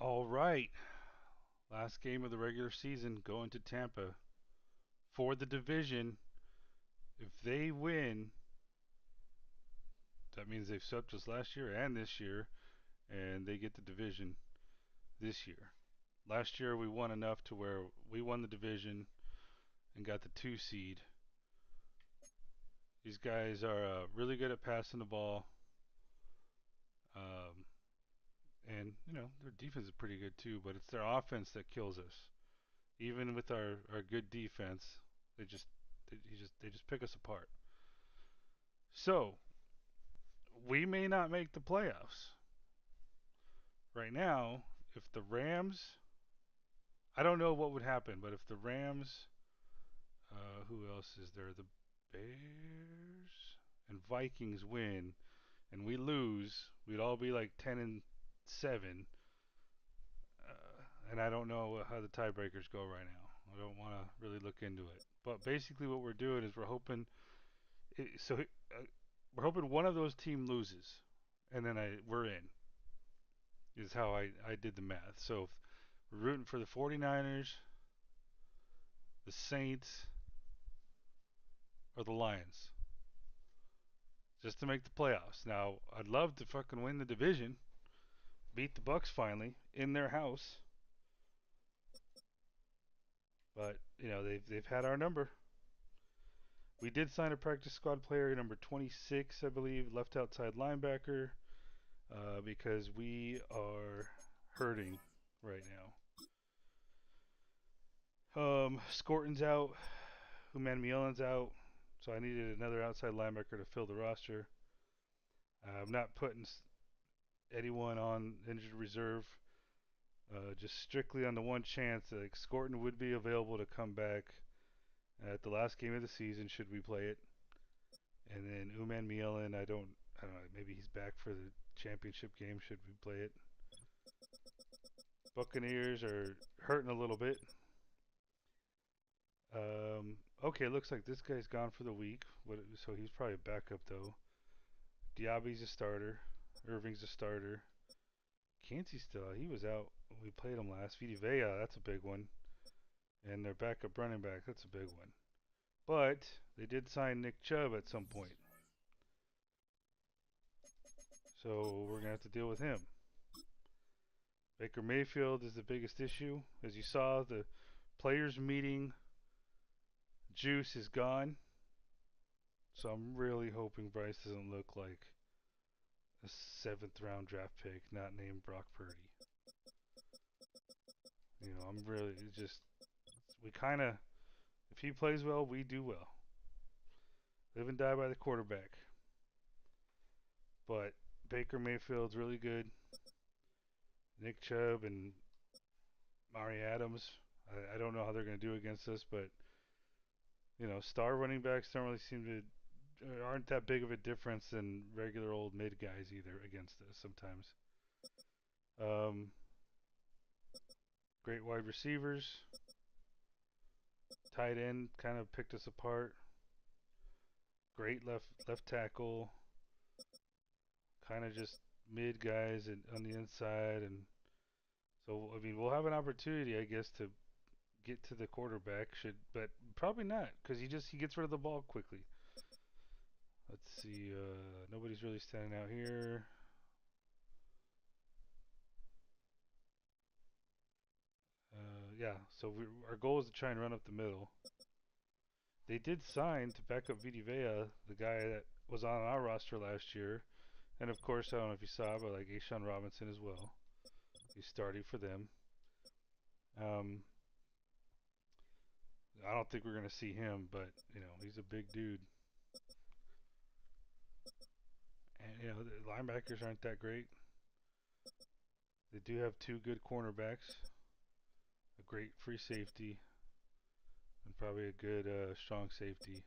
All right. Last game of the regular season going to Tampa for the division. If they win, that means they've swept us last year and this year, and they get the division this year. Last year we won enough to where we won the division and got the 2 seed. These guys are really good at passing the ball, um, and their defense is pretty good too. But it's their offense that kills us. Even with our good defense, they just they just pick us apart. So we may not make the playoffs. Right now, if the Rams, I don't know what would happen, but if the Rams, who else is there? The Bears and Vikings win, and we lose, we'd all be like 10-7. And I don't know how the tiebreakers go right now. I don't want to really look into it. But basically, what we're doing is we're hoping. We're hoping one of those team loses, and then we're in. Is how I did the math. So we're rooting for the 49ers, the Saints, or the Lions, just to make the playoffs. Now, I'd love to fucking win the division, beat the Bucks finally in their house, but they've had our number. We did sign a practice squad player, number 26, I believe, left outside linebacker, because we are hurting right now. Scorton's out, Umanmiolen's out, so I needed another outside linebacker to fill the roster. I'm not putting anyone on injured reserve, just strictly on the one chance that Scorton would be available to come back at the last game of the season should we play it. And then Uman Mielen, I don't know, maybe he's back for the championship game should we play it. Buccaneers are hurting a little bit. Okay, looks like this guy's gone for the week, so he's probably a backup though. Diaby's a starter. Irving's a starter. Cansey's still out. He was out when we played him last. Vita Vea, that's a big one. And their backup running back, that's a big one. But they did sign Nick Chubb at some point. So we're going to have to deal with him. Baker Mayfield is the biggest issue. As you saw, the players' meeting juice is gone. So I'm really hoping Bryce doesn't look like a 7th round draft pick not named Brock Purdy. I'm really just, we kind of, if he plays well, we do well. Live and die by the quarterback. But Baker Mayfield's really good. Nick Chubb and Mari Adams. I don't know how they're going to do against us, but star running backs don't really seem to aren't that big of a difference than regular old mid guys either against us sometimes. Um, Great wide receivers. Tight end kind of picked us apart. Great left tackle. Kind of just mid guys on the inside, and so I mean we'll have an opportunity, I guess, to get to the quarterback. But probably not because he gets rid of the ball quickly. Let's see. Nobody's really standing out here. Yeah. So our goal is to try and run up the middle. They did sign to back up Vita Vea, the guy that was on our roster last year, and of course I don't know if you saw, but like Ashawn Robinson as well. He's starting for them. Um, I don't think we're gonna see him, but he's a big dude. And the linebackers aren't that great. They do have two good cornerbacks, a great free safety, and probably a good strong safety.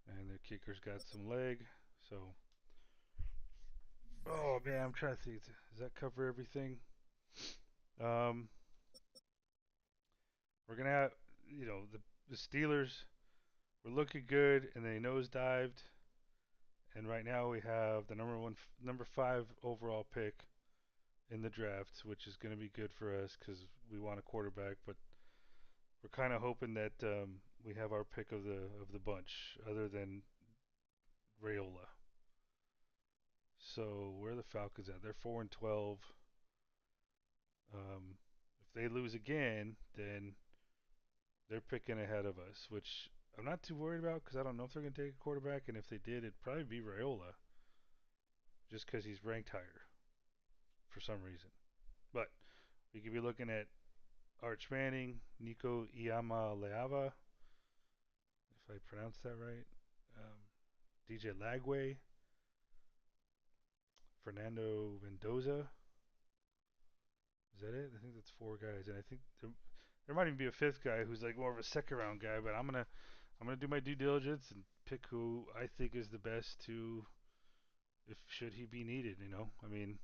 And their kicker's got some leg. So, oh man, I'm trying to see. Does that cover everything? Um, we're gonna have, the Steelers were looking good, and they nosedived. And right now we have the number 5 overall pick in the draft, which is going to be good for us because we want a quarterback. But we're kind of hoping that we have our pick of the bunch, other than Rayola. So where are the Falcons at? They're 4-12. If they lose again, then they're picking ahead of us, which I'm not too worried about because I don't know if they're going to take a quarterback, and if they did, it'd probably be Rayola, just because he's ranked higher for some reason. But we could be looking at Arch Manning, Nico Iamaleava, if I pronounced that right, DJ Lagway, Fernando Mendoza. Is that it? I think that's four guys, and I think there might even be a fifth guy who's like more of a second round guy. But I'm gonna do my due diligence and pick who I think is the best to, if should he be needed. I mean,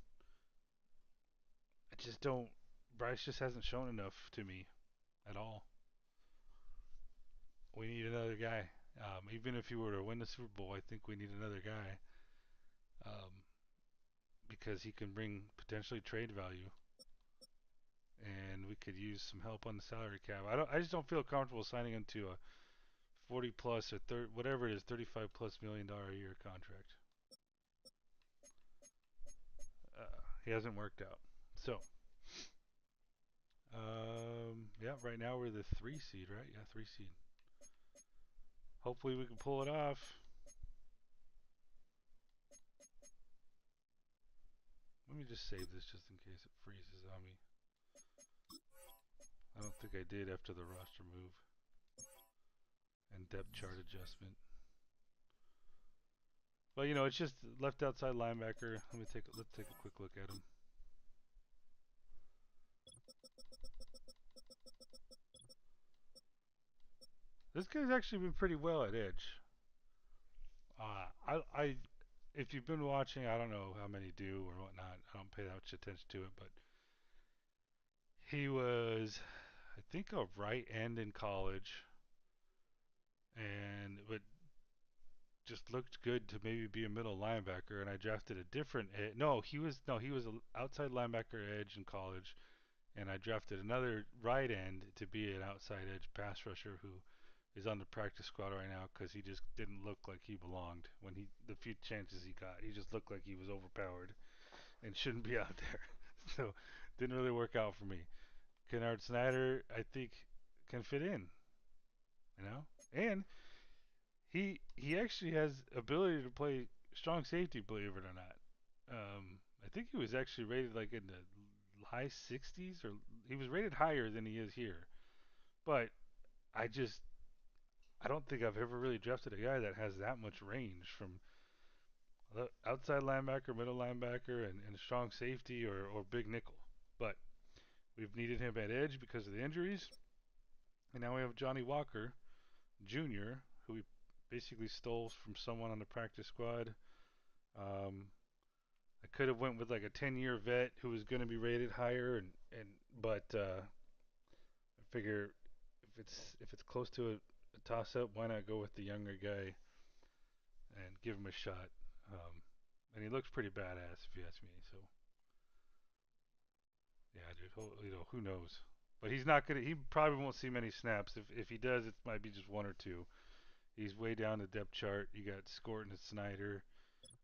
I just don't. Bryce just hasn't shown enough to me at all. We need another guy. Even if you were to win the Super Bowl, I think we need another guy, um, because he can bring potentially trade value, and we could use some help on the salary cap. I just don't feel comfortable signing him to a 40 plus or whatever it is, 35 plus $1 million a year contract. He hasn't worked out. So, yeah, right now we're the 3 seed, right? Yeah, 3 seed. Hopefully we can pull it off. Let me just save this just in case it freezes on me. I don't think I did after the roster move and depth chart adjustment. But it's just left outside linebacker. Let's take a quick look at him. This guy's actually been pretty well at edge. I if you've been watching, I don't know how many do or whatnot. I don't pay that much attention to it, but he was, I think, a right end in college, and but just looked good to maybe be a middle linebacker. And I drafted a different. No, he was an outside linebacker edge in college, and I drafted another right end to be an outside edge pass rusher who is on the practice squad right now because he just didn't look like he belonged when the few chances he got. He just looked like he was overpowered and shouldn't be out there. So didn't really work out for me. Kennard Snyder, I think, can fit in, and he actually has ability to play strong safety, believe it or not. I think he was actually rated like in the high 60s, or he was rated higher than he is here. But I just I don't think I've ever really drafted a guy that has that much range from outside linebacker, middle linebacker, and strong safety or big nickel. But we've needed him at edge because of the injuries, and now we have Johnny Walker Jr., who we basically stole from someone on the practice squad. Um, I could have went with like a 10-year vet who was going to be rated higher, but I figure if it's close to a toss up, why not go with the younger guy and give him a shot? Um, and he looks pretty badass if you ask me. So yeah, dude, who knows? But he's not gonna. He probably won't see many snaps. If he does, it might be just one or two. He's way down the depth chart. You got Scorton and Snyder.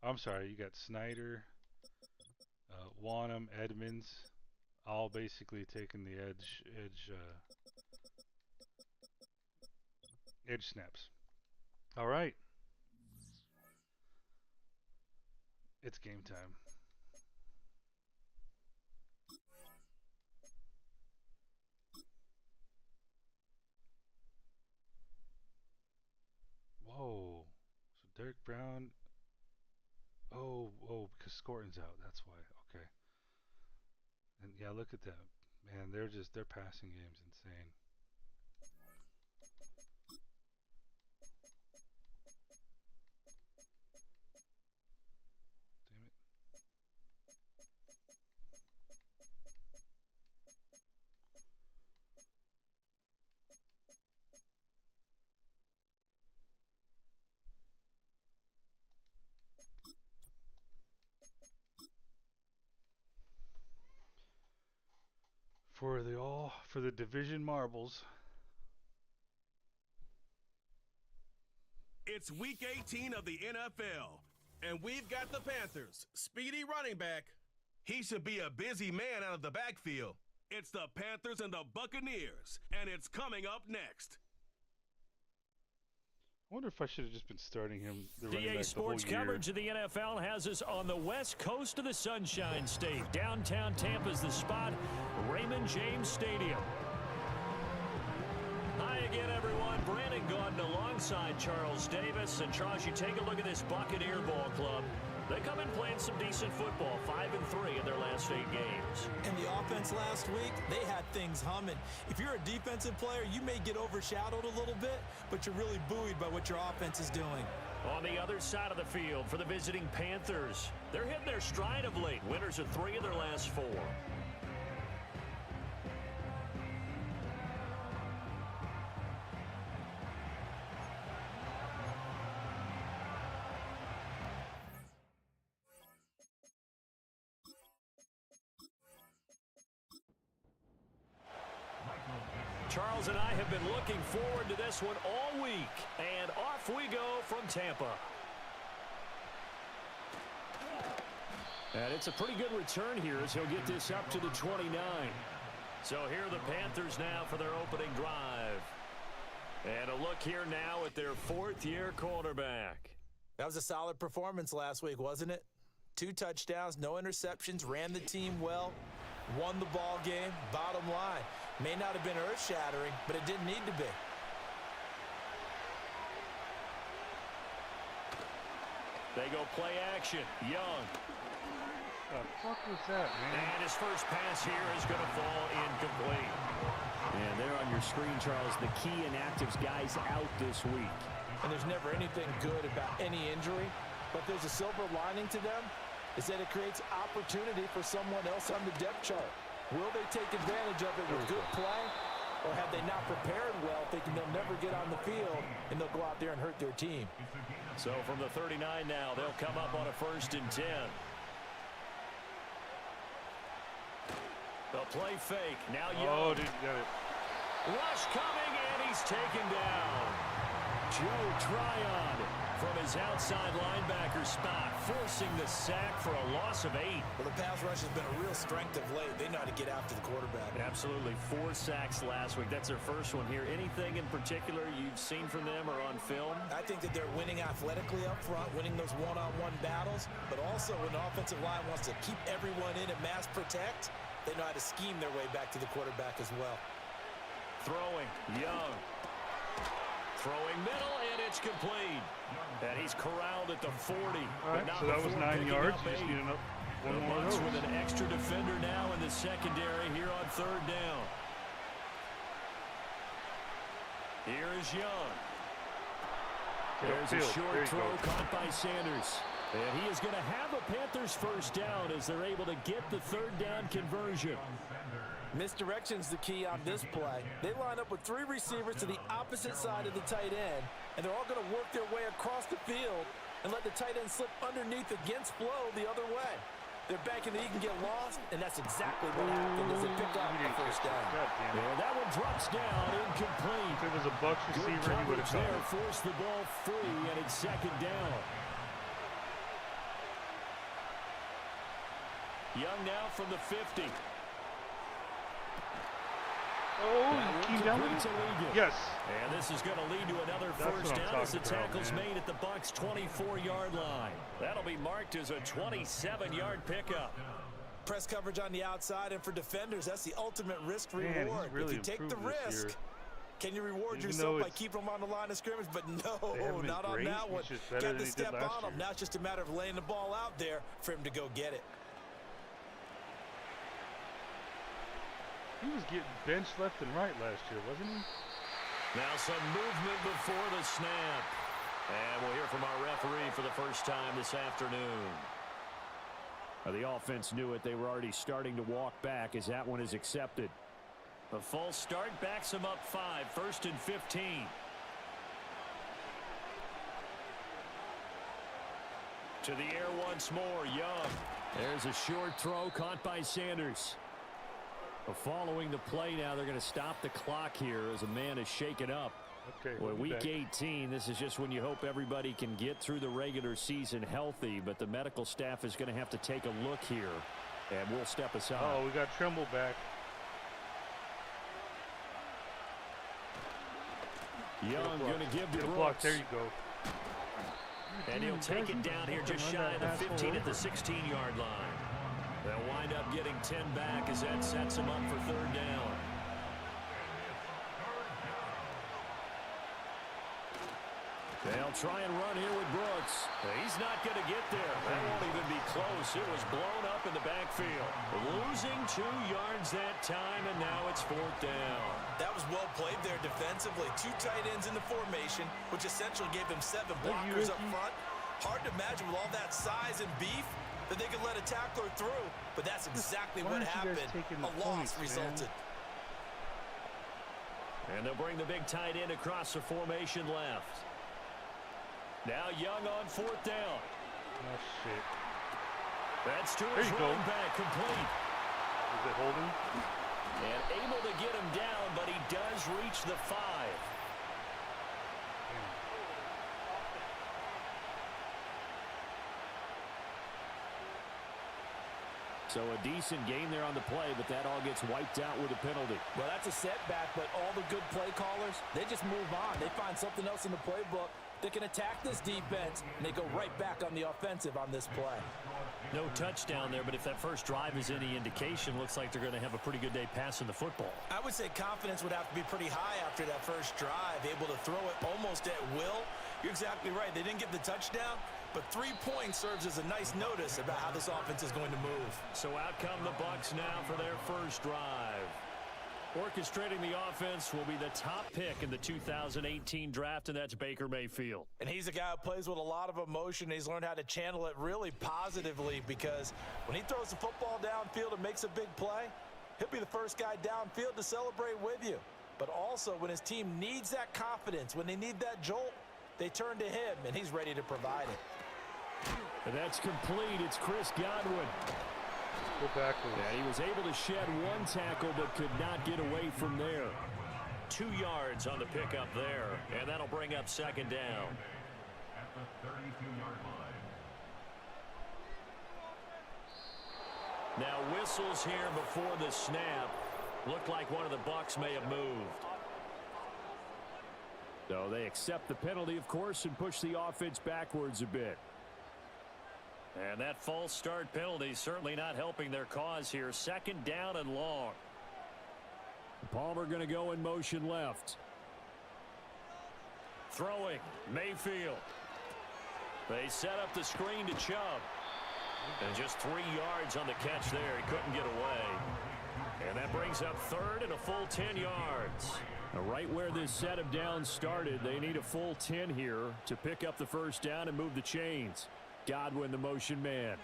I'm sorry, you got Snyder, Wanham, Edmonds, all basically taking the edge snaps. All right, it's game time. Whoa. So Derek Brown. Oh, because Scorton's out. That's why. Okay. And yeah, look at that. Man, their passing game's insane. Damn it. for the division marbles. It's week 18 of the NFL, and we've got the Panthers. Speedy running back. He should be a busy man out of the backfield. It's the Panthers and the Buccaneers, and it's coming up next. I wonder if I should have just been starting him. The running DA back Sports the whole year. coverage of the NFL has us on the west coast of the Sunshine State. Downtown Tampa's the spot, Raymond James Stadium. Hi again, everyone. Brandon Gaudin alongside Charles Davis. And Charles, you take a look at this Buccaneer ball club. They come in playing some decent football, 5-3 in their last 8 games. And the offense last week, they had things humming. If you're a defensive player, you may get overshadowed a little bit, but you're really buoyed by what your offense is doing. On the other side of the field for the visiting Panthers, they're hitting their stride of late. Winners of 3 of their last 4. Charles and I have been looking forward to this one all week. And off we go from Tampa. And it's a pretty good return here as he'll get this up to the 29. So here are the Panthers now for their opening drive. And a look here now at their 4th-year quarterback. That was a solid performance last week, wasn't it? 2 touchdowns, no interceptions, ran the team well, won the ball game. Bottom line, may not have been earth-shattering, but it didn't need to be. They go play action. Young. What the fuck was that, man? And his first pass here is going to fall incomplete. And there on your screen, Charles, the key inactives guys out this week. And there's never anything good about any injury, but there's a silver lining to them, is that it creates opportunity for someone else on the depth chart. Will they take advantage of it with good play, or have they not prepared well, thinking they'll never get on the field, and they'll go out there and hurt their team? So from the 39 now, they'll come up on a 1st and 10. They'll play fake. Now Young. Oh, dude, you got it. Rush coming, and he's taken down. Joe Tryon from his outside linebacker spot, forcing the sack for a loss of 8. Well, the pass rush has been a real strength of late. They know how to get after the quarterback. Absolutely. 4 sacks last week. That's their first one here. Anything in particular you've seen from them or on film? I think that they're winning athletically up front, winning those one-on-one battles, but also when the offensive line wants to keep everyone in and mass protect, they know how to scheme their way back to the quarterback as well. Throwing, Young. Throwing middle, and it's complete. And he's corralled at the 40. All right, so that was 9 yards. You just need one more of those. With an extra defender now in the secondary here on 3rd down. Here is Young. There's a short throw caught by Sanders. And he is going to have a Panthers first down as they're able to get the 3rd down conversion. Misdirection's the key on this play. They line up with 3 receivers to the opposite side of the tight end, and they're all going to work their way across the field and let the tight end slip underneath against flow the other way. They're banking that he can get lost, and that's exactly what happened as they pick up the first down. And that one drops down, incomplete. If it was a Bucs receiver, he would have caught it. Forced the ball free, and it's 2nd down. Young now from the 50. Oh, he came down with it? Yes. And this is going to lead to another first down as the tackle's made at the Bucs' 24-yard line. That'll be marked as a 27-yard pickup. Press coverage on the outside, and for defenders, that's the ultimate risk reward. Really if you take the risk, can you reward even yourself by keeping them on the line of scrimmage? But no, not on that one. Got to step on him. Now it's just a matter of laying the ball out there for him to go get it. He was getting benched left and right last year, wasn't he? Now some movement before the snap. And we'll hear from our referee for the first time this afternoon. The offense knew it. They were already starting to walk back as that one is accepted. The false start backs him up 5, 1st and 15. To the air once more, Young. There's a short throw caught by Sanders. Following the play now, they're going to stop the clock here as a man is shaken up. Okay. Well, week 18, this is just when you hope everybody can get through the regular season healthy, but the medical staff is going to have to take a look here, and we'll step aside. Oh, we got Trimble back. Young going to give to Brooks. Block. There you go. And he'll take it down here just shy of the 15 at the 16-yard line. They'll wind up getting 10 back as that sets them up for third down. They'll try and run here with Brooks. He's not going to get there. That won't even be close. It was blown up in the backfield. Losing 2 yards that time, and now it's fourth down. That was well played there defensively. 2 tight ends in the formation, which essentially gave them 7 blockers up front. Hard to imagine with all that size and beef that they could let a tackler through, but that's exactly what happened. A loss resulted. And they'll bring the big tight end across the formation left. Now Young on fourth down. Oh, shit. That's to his running back, complete. Is it holding? And able to get him down, but he does reach the 5. So a decent game there on the play, but that all gets wiped out with a penalty. Well, that's a setback, but all the good play callers, they just move on. They find something else in the playbook that can attack this defense, and they go right back on the offensive on this play. No touchdown there, but if that first drive is any indication, looks like they're going to have a pretty good day passing the football. I would say confidence would have to be pretty high after that first drive, able to throw it almost at will. You're exactly right. They didn't get the touchdown, but 3 points serves as a nice notice about how this offense is going to move. So out come the Bucs now for their first drive. Orchestrating the offense will be the top pick in the 2018 draft, and that's Baker Mayfield. And he's a guy who plays with a lot of emotion. He's learned how to channel it really positively, because when he throws the football downfield and makes a big play, he'll be the first guy downfield to celebrate with you. But also, when his team needs that confidence, when they need that jolt, they turn to him, and he's ready to provide it. And that's complete. It's Chris Godwin. Go backwards. Yeah, he was able to shed 1 tackle, but could not get away from there. 2 yards on the pickup there, and that'll bring up second down. At the 32-yard line. Now whistles here before the snap. Looked like one of the Bucs may have moved. So they accept the penalty, of course, and push the offense backwards a bit. And that false start penalty certainly not helping their cause here. Second down and long. Palmer going to go in motion left. Throwing, Mayfield. They set up the screen to Chubb. And just 3 yards on the catch there. He couldn't get away. And that brings up third and a full 10 yards. Right where this set of downs started, they need a full 10 here to pick up the first down and move the chains. Godwin, the motion man.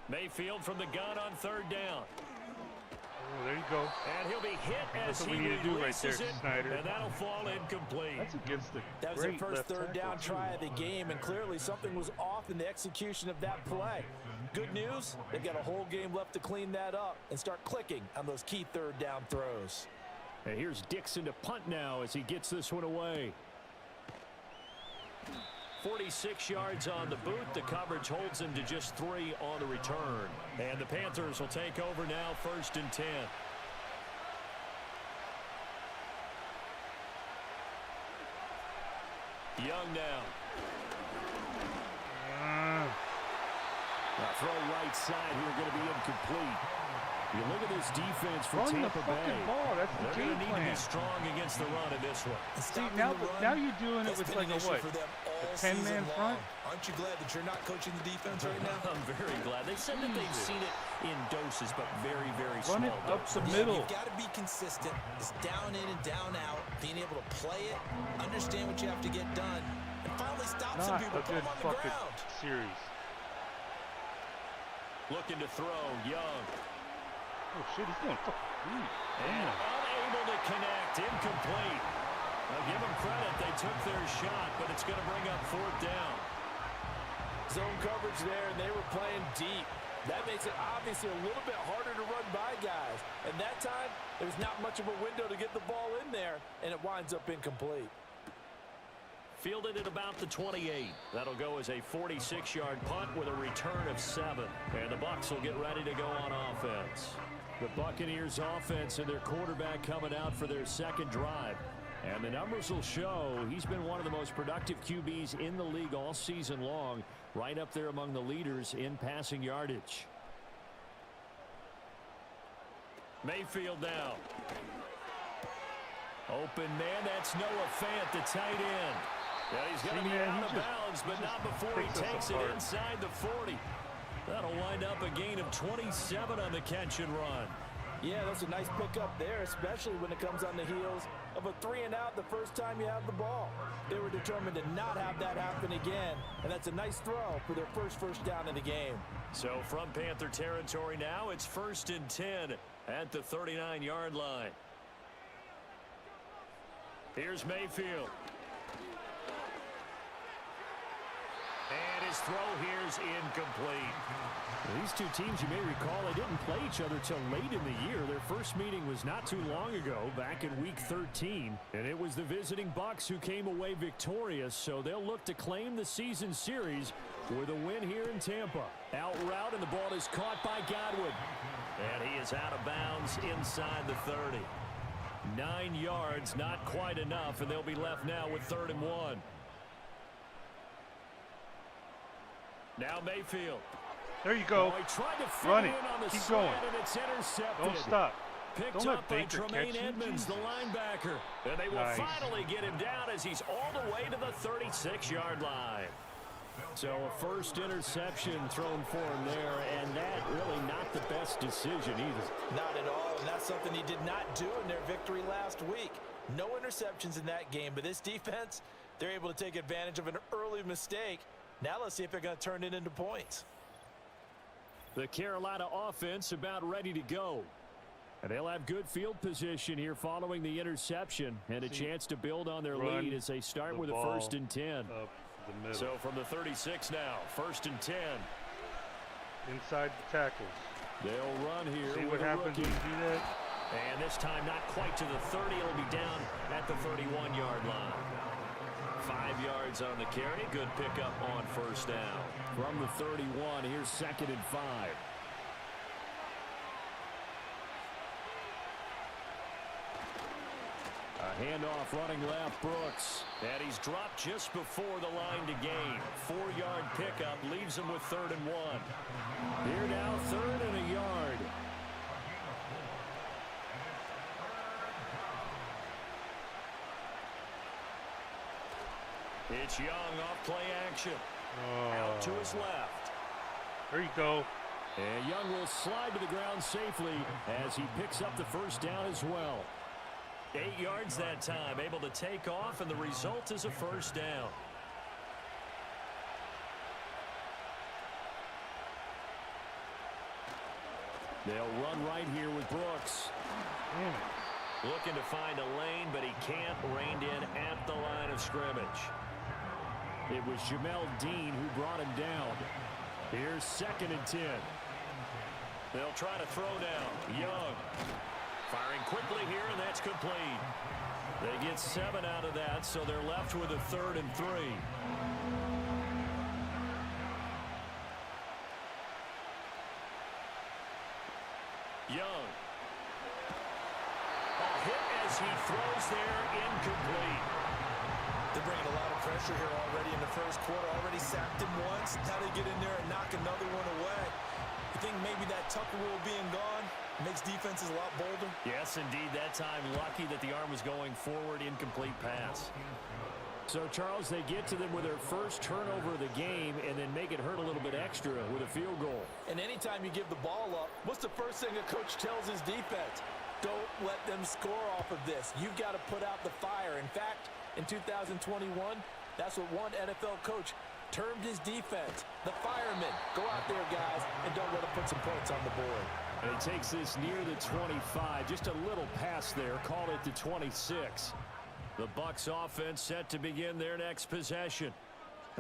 Mayfield from the gun on third down. Oh, there you go. And he'll be hit as That's what he we need to do right there, releases it, Snyder. and that'll fall incomplete. That's against the That was their great first left third down tackle, try too. of the game, and clearly something was off in the execution of that play. Good news, they've got a whole game left to clean that up and start clicking on those key third down throws. And here's Dixon to punt now as he gets this one away. 46 yards on the boot. The coverage holds him to just 3 on the return. And the Panthers will take over now, 1st and 10. Young now. Throw right side here going to be incomplete. You look at this defense for Run the Tampa Bay. fucking ball. That's the They're going game to need to be plan. strong against the run in this one. See, now you're doing it with like a what? A 10-man front? Aren't you glad that you're not coaching the defense right now? I'm very glad. They said that they've seen it in doses, but very, very small Run it up doses. the middle. You've got to be consistent. It's down in and down out. Being able to play it, understand what you have to get done, and finally stop some Not people, a put good them on the fucking ground. series. Looking to throw, Young. Oh shit, he's going fucking And unable to connect, incomplete. I'll give them credit, they took their shot, but it's going to bring up 4th down. Zone coverage there, and they were playing deep. That makes it obviously a little bit harder to run by guys. And that time, there's not much of a window to get the ball in there, and it winds up incomplete. Fielded at about the 28. That'll go as a 46-yard punt with a return of 7. And the Bucs will get ready to go on offense. The Buccaneers offense and their quarterback coming out for their second drive. And the numbers will show he's been one of the most productive QBs in the league all season long, right up there among the leaders in passing yardage. Mayfield now. Open man, that's Noah Fant, the tight end. Yeah, he's going to be out of bounds, but not before he takes it inside the 40. That'll wind up a gain of 27 on the catch and run. Yeah, that's a nice pickup there, especially when it comes on the heels of a 3-and-out the first time you have the ball. They were determined to not have that happen again, and that's a nice throw for their first down in the game. So from Panther territory now, it's 1st and 10 at the 39-yard line. Here's Mayfield. And his throw here's incomplete. These two teams, you may recall, they didn't play each other till late in the year. Their first meeting was not too long ago, back in Week 13. And it was the visiting Bucs who came away victorious, so they'll look to claim the season series with a win here in Tampa. Out route, and the ball is caught by Godwin. And he is out of bounds inside the 30. 9 yards, not quite enough, and they'll be left now with 3rd and 1. Now Mayfield. There you go. Oh, he tried to fit Run it it. in on the Keep going. and it's intercepted. Don't stop. Picked Don't let up by Baker Tremaine catch you. Edmonds, the linebacker. And they will Nice. finally get him down as he's all the way to the 36-yard line. So a first interception thrown for him there, and that really not the best decision either. Not at all, and that's something he did not do in their victory last week. No interceptions in that game, but this defense, they're able to take advantage of an early mistake. Now let's see if they're going to turn it into points. The Carolina offense about ready to go. And they'll have good field position here following the interception and a chance to build on their lead as they start with a 1st and 10. Up the middle. So from the 36 now, 1st and 10. Inside the tackles. They'll run here. See with what a happens when rookie. you do that? And this time not quite to the 30. It'll be down at the 31-yard line. 5 yards on the carry. Good pickup on 1st down. From the 31, here's 2nd and 5. A handoff running left, Brooks. And he's dropped just before the line to gain. 4-yard pickup leaves him with 3rd and 1. Here now, 3rd and a yard. It's Young off play action. Out to his left. There you go. And Young will slide to the ground safely as he picks up the 1st down as well. 8 yards that time, able to take off, and the result is a 1st down. They'll run right here with Brooks. Looking to find a lane, but he can't. Reined in at the line of scrimmage. It was Jamel Dean who brought him down. Here's 2nd and 10. They'll try to throw down. Young firing quickly here, and that's complete. They get 7 out of that, so they're left with a 3rd and 3. Young. A hit as he throws there, incomplete. They're bringing a lot of pressure here already in the first quarter. Already sacked him once. Now they get in there and knock another one away. You think maybe that Tucker rule being gone makes defenses a lot bolder? Yes, indeed. That time, lucky that the arm was going forward. Incomplete pass. So, Charles, they get to them with their first turnover of the game and then make it hurt a little bit extra with a field goal. And anytime you give the ball up, what's the first thing a coach tells his defense? Don't let them score off of this. You've got to put out the fire. In fact, in 2021, that's what one NFL coach termed his defense. The firemen. Go out there, guys, and don't let them put some points on the board. And he takes this near the 25. Just a little pass there. Call it the 26. The Bucs offense set to begin their next possession.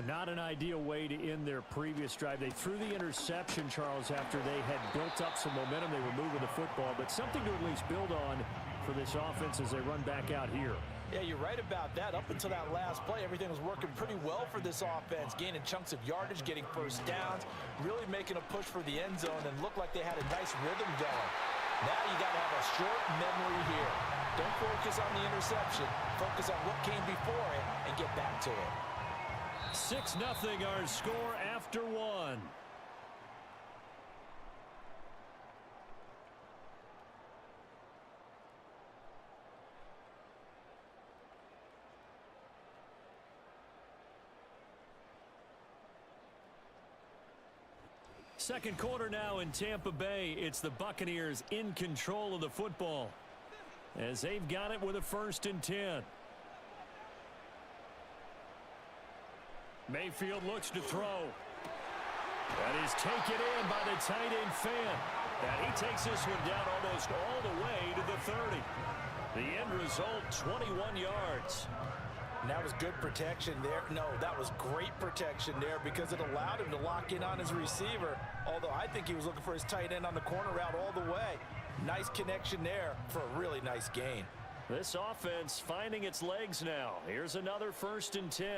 Not an ideal way to end their previous drive. They threw the interception, Charles, after they had built up some momentum. They were moving the football, but something to at least build on for this offense as they run back out here. Yeah, you're right about that. Up until that last play, everything was working pretty well for this offense, gaining chunks of yardage, getting first downs, really making a push for the end zone, and looked like they had a nice rhythm going. Now you got to have a short memory here. Don't focus on the interception. Focus on what came before it and get back to it. 6-0 our score after one. Second quarter now in Tampa Bay. It's the Buccaneers in control of the football as they've got it with a 1st and 10. Mayfield looks to throw. That is taken in by the tight end Fan. And he takes this one down almost all the way to the 30. The end result, 21 yards. And that was good protection there. No, that was great protection there because it allowed him to lock in on his receiver. Although I think he was looking for his tight end on the corner route all the way. Nice connection there for a really nice gain. This offense finding its legs now. Here's another 1st and 10.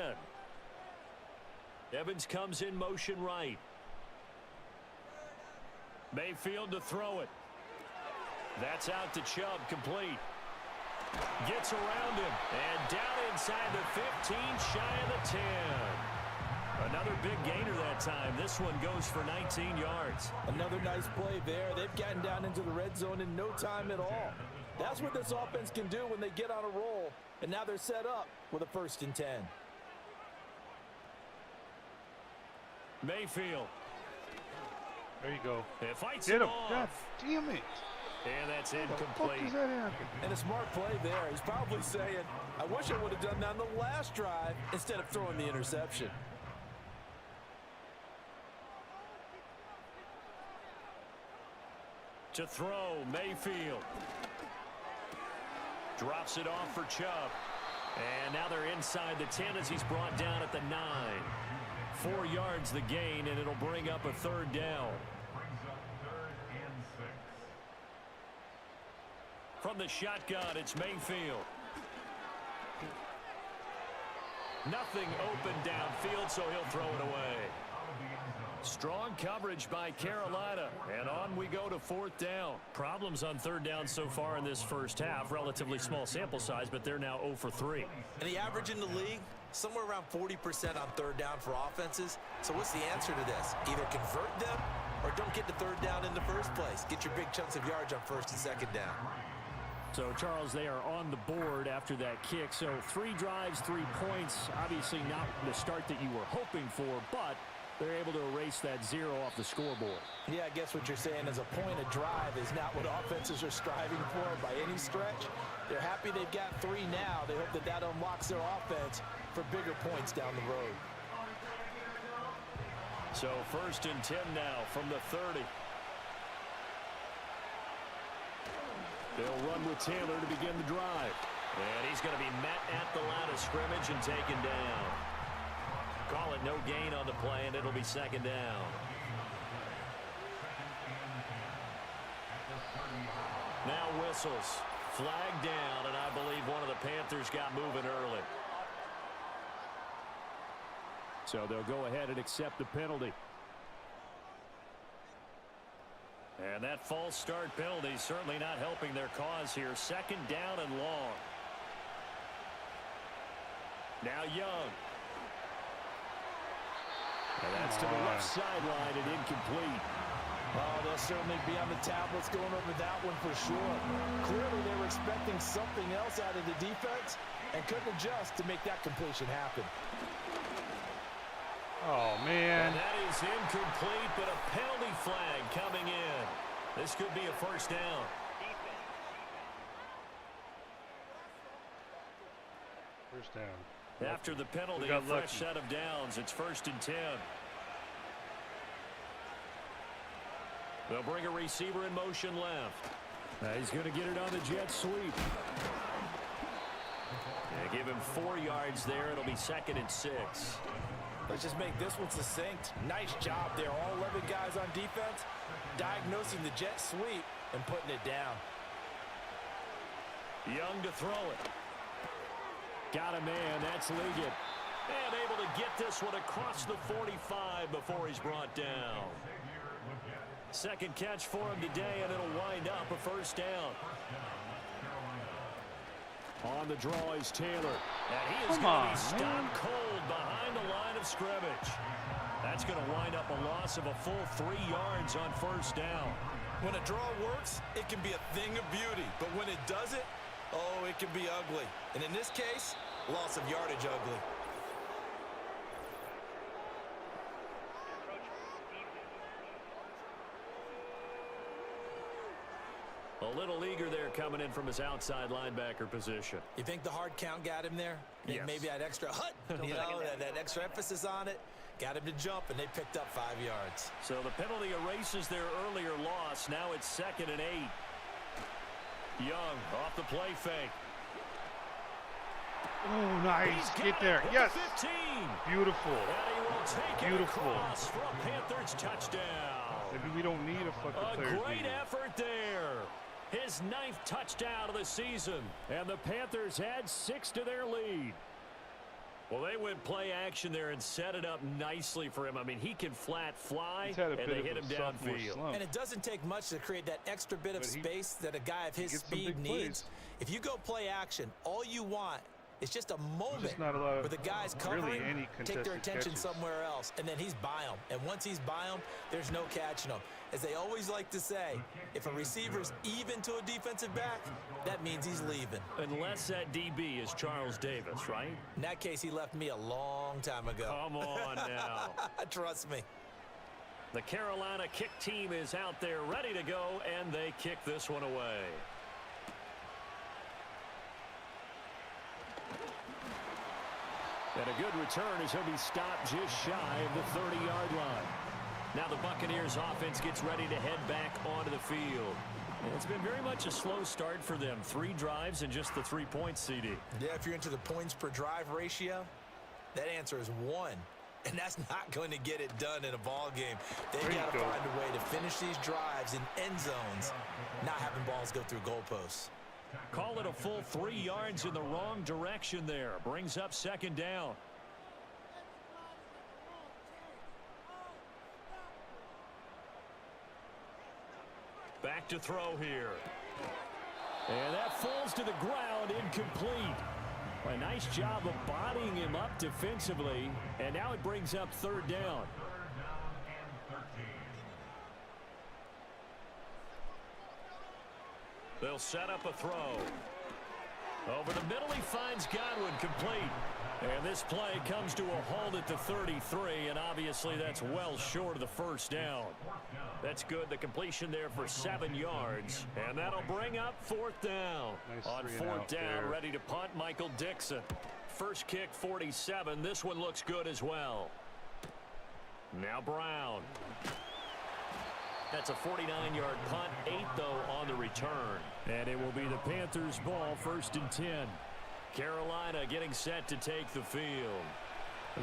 Evans comes in motion right. Mayfield to throw it. That's out to Chubb, complete. Gets around him, and down inside the 15, shy of the 10. Another big gainer that time. This one goes for 19 yards. Another nice play there. They've gotten down into the red zone in no time at all. That's what this offense can do when they get on a roll, and now they're set up with a 1st and 10. Mayfield. There you go. It fights Get him him. off. God damn it. And that's What the fuck incomplete. does that happen? And a smart play there. He's probably saying, I wish I would have done that on the last drive instead of throwing the interception. To throw, Mayfield. Drops it off for Chubb. And now they're inside the 10 as he's brought down at the 9. 4 yards the gain, and it'll bring up a 3rd down. Brings up 3rd and 6. From the shotgun, it's Mayfield. Nothing open downfield, so he'll throw it away. Strong coverage by Carolina, and on we go to 4th down. Problems on 3rd down so far in this first half. Relatively small sample size, but they're now 0 for 3. And the average in the league, somewhere around 40% on 3rd down for offenses. So what's the answer to this? Either convert them or don't get to 3rd down in the first place. Get your big chunks of yards on 1st and 2nd down. So, Charles, they are on the board after that kick. So 3 drives, 3 points. Obviously not the start that you were hoping for, but they're able to erase that 0 off the scoreboard. Yeah, I guess what you're saying is a point of drive is not what offenses are striving for by any stretch. They're happy they've got 3 now. They hope that that unlocks their offense for bigger points down the road. So 1st and 10 now from the 30. They'll run with Taylor to begin the drive. And he's going to be met at the line of scrimmage and taken down. Call it no gain on the play, and it'll be 2nd down. Now whistles. Flag down, and I believe one of the Panthers got moving early. So they'll go ahead and accept the penalty. And that false start penalty certainly not helping their cause here. 2nd down and long. Now Young. And that's to the left sideline and incomplete. Oh, they'll certainly be on the tablets going over that one for sure. Clearly they were expecting something else out of the defense and couldn't adjust to make that completion happen. Oh, man. And that is incomplete, but a penalty flag coming in. This could be a 1st down. First down. After the penalty, got a fresh lucky. set of downs. It's 1st and 10. They'll bring a receiver in motion left. He's going to get it on the jet sweep. Give him 4 yards there. It'll be 2nd and 6. Let's just make this one succinct. Nice job there. All 11 guys on defense, diagnosing the jet sweep and putting it down. Young to throw it. Got a man. That's Liggett. And able to get this one across the 45 before he's brought down. Second catch for him today, and it'll wind up a first down. On the draw is Taylor. And he is going to be stopped cold behind the line of scrimmage. That's going to wind up a loss of a full 3 yards on first down. When a draw works, it can be a thing of beauty. But when it doesn't, oh, it can be ugly. And in this case, loss of yardage ugly. A little eager there coming in from his outside linebacker position. You think the hard count got him there? Yes. Maybe that extra that extra emphasis on it got him to jump, and they picked up 5 yards. So the penalty erases their earlier loss. Now it's 2nd and 8. Young off the play fake. Oh, nice. Get there. Yes. 15. Beautiful. And he will take Beautiful. it across for a Panthers touchdown. Maybe we don't need a fucking player. A great effort there. His 9th touchdown of the season. And the Panthers had 6 to their lead. Well, they went play action there and set it up nicely for him. I mean, he can flat fly, He's had a and bit they of hit a him sophomore downfield. slump. And it doesn't take much to create that extra bit of space that a guy of his gets some speed big needs. plays. If you go play action, all you want is just a moment just not a lot of where the guy's covering, really any take their contested attention catches. somewhere else, and then he's by him. And once he's by him, there's no catching him. As they always like to say, if a receiver's even to a defensive back, that means he's leaving. Unless that DB is Charles Davis, right? In that case, he left me a long time ago. Come on now. Trust me. The Carolina kick team is out there ready to go, and they kick this one away. And a good return as he'll be stopped just shy of the 30-yard line. Now the Buccaneers offense gets ready to head back onto the field. And it's been very much a slow start for them. 3 drives and just the 3 points, CD. Yeah, if you're into the points per drive ratio, that answer is 1. And that's not going to get it done in a ball game. They've got to find a way to finish these drives in end zones, not having balls go through goalposts. Call it a full 3 yards in the wrong direction there. Brings up 2nd down. Back to throw here. And that falls to the ground, incomplete. A nice job of bodying him up defensively. And now it brings up 3rd down. They'll set up a throw. Over the middle, he finds Godwin, complete. And this play comes to a halt at the 33, and obviously that's well short of the first down. That's good. The completion there for 7 yards, and that'll bring up 4th down. Nice On 4th down, there. ready to punt, Michael Dixon. First kick, 47. This one looks good as well. Now Brown. That's a 49-yard punt, 8, though, on the return. And it will be the Panthers' ball, 1st and 10. Carolina getting set to take the field.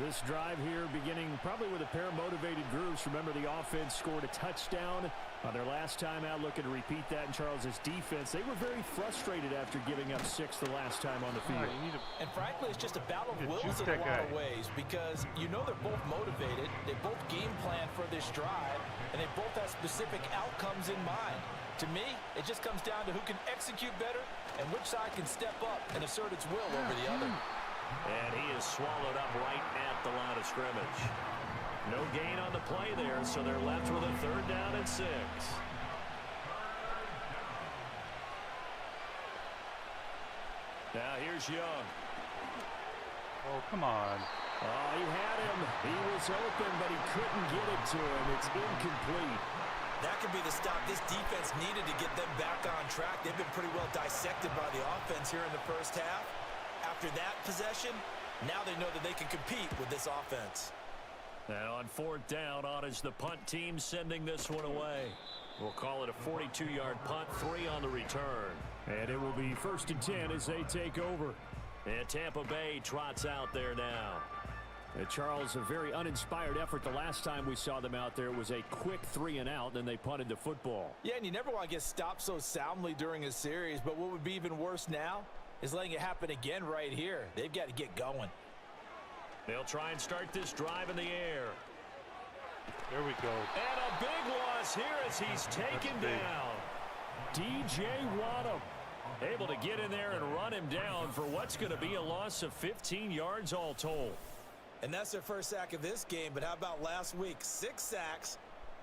This drive here beginning probably with a pair of motivated groups. Remember, the offense scored a touchdown on their last time out. Looking to repeat that in Charles's defense. They were very frustrated after giving up 6 the last time on the field. And frankly, it's just a battle of wills in a lot of ways, because you know they're both motivated. They both game plan for this drive, and they both have specific outcomes in mind. To me, it just comes down to who can execute better and which side can step up and assert its will over the other. And he is swallowed up right at the line of scrimmage. No gain on the play there, so they're left with a 3rd down and 6. Now here's Young. Oh, come on. Oh, he had him. He was open, but he couldn't get it to him. It's incomplete. That could be the stop this defense needed to get them back on track. They've been pretty well dissected by the offense here in the first half. After that possession, now they know that they can compete with this offense. And on 4th down, on is the punt team sending this one away. We'll call it a 42-yard punt, 3 on the return. And it will be 1st and 10 as they take over. And Tampa Bay trots out there now. Charles, a very uninspired effort the last time we saw them out there. It was a quick 3 and out, then they punted the football. Yeah, and you never want to get stopped so soundly during a series, but what would be even worse now is letting it happen again right here. They've got to get going. They'll try and start this drive in the air. There we go. And a big loss here as he's taken down. DJ Waddam able to get in there and run him down for what's going to be a loss of 15 yards all told. And that's their first sack of this game, but how about last week? 6 sacks,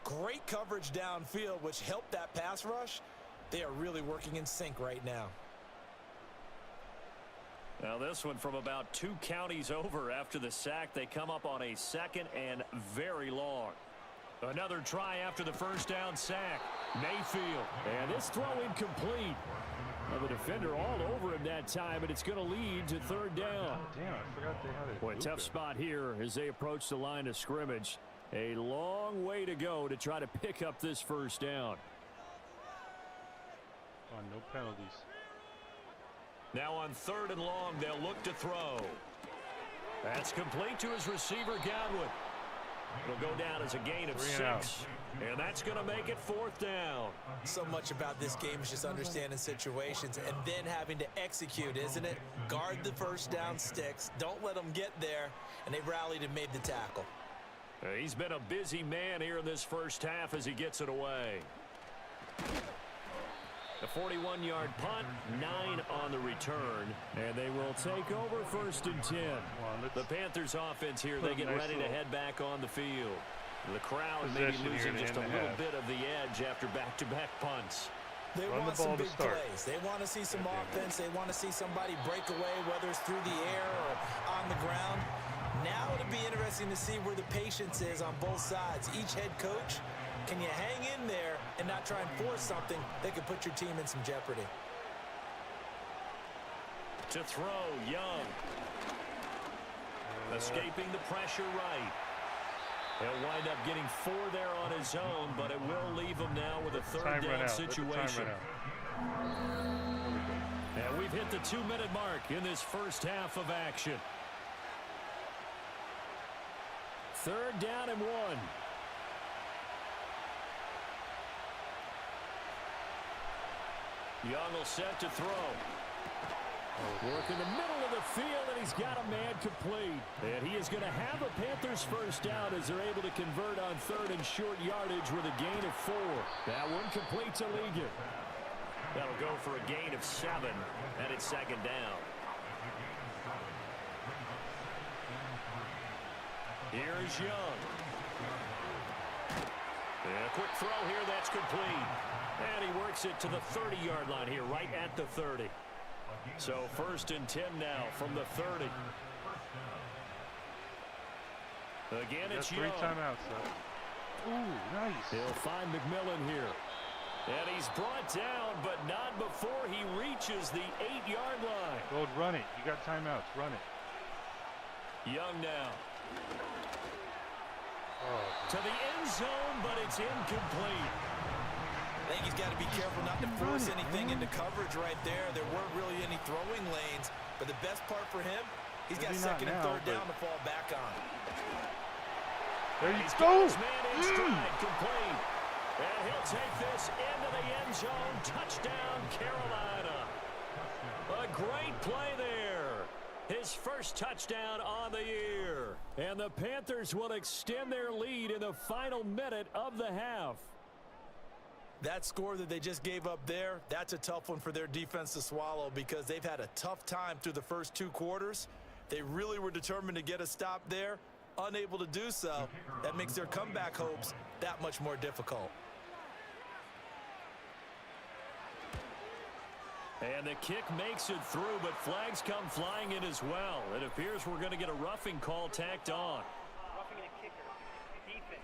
great coverage downfield, which helped that pass rush. They are really working in sync right now. Now this one from about 2 counties over after the sack. They come up on a 2nd and very long. Another try after the first down sack. Mayfield. And this throw incomplete. Well, the defender all over him that time, and it's going to lead to 3rd down. Damn, I forgot they had it. Boy, tough spot here as they approach the line of scrimmage. A long way to go to try to pick up this first down. On no penalties. Now on 3rd and long, they'll look to throw. That's complete to his receiver, Godwin. It'll go down as a gain of 6. And that's going to make it 4th down. So much about this game is just understanding situations and then having to execute, isn't it? Guard the first down sticks. Don't let them get there. And they rallied and made the tackle. He's been a busy man here in this first half as he gets it away. The 41-yard punt, 9 on the return. And they will take over 1st and 10. The Panthers offense here, they get ready to head back on the field. The crowd may be losing just a little bit of the edge after back-to-back punts. They want some big plays. They want to see some offense. They want to see somebody break away, whether it's through the air or on the ground. Now it'll be interesting to see where the patience is on both sides. Each head coach, can you hang in there and not try and force something that could put your team in some jeopardy? To throw, Young. Escaping the pressure right. He'll wind up getting 4 there on his own, but it will leave him now with a 3rd down situation. And we've hit the 2-minute mark in this first half of action. 3rd down and 1. Young will set to throw. Work in the middle of the field, and he's got a man complete. And he is going to have a Panthers first down as they're able to convert on 3rd and short yardage with a gain of 4. That one complete to Ligon. That'll go for a gain of 7, and it's 2nd down. Here's Young. And a quick throw here, that's complete. And he works it to the 30-yard line here, right at the 30. So 1st and 10 now from the 30. Again, it's Young. 3 timeouts, though. Ooh, nice. He'll find McMillan here. And he's brought down, but not before he reaches the 8-yard line. Go run it. You got timeouts. Run it. Young now. Oh. To the end zone, but it's incomplete. I think he's got to be careful not to force anything into coverage right there. There weren't really any throwing lanes, but the best part for him, he's got 2nd and 3rd down to fall back on. There you go. His man in stride, complete. And he'll take this into the end zone. Touchdown, Carolina. A great play there. His first touchdown on the year. And the Panthers will extend their lead in the final minute of the half. That score that they just gave up there, that's a tough one for their defense to swallow because they've had a tough time through the first 2 quarters. They really were determined to get a stop there, unable to do so. That makes their comeback hopes that much more difficult. And the kick makes it through, but flags come flying in as well. It appears we're going to get a roughing call tacked on. Roughing a kicker. Defense.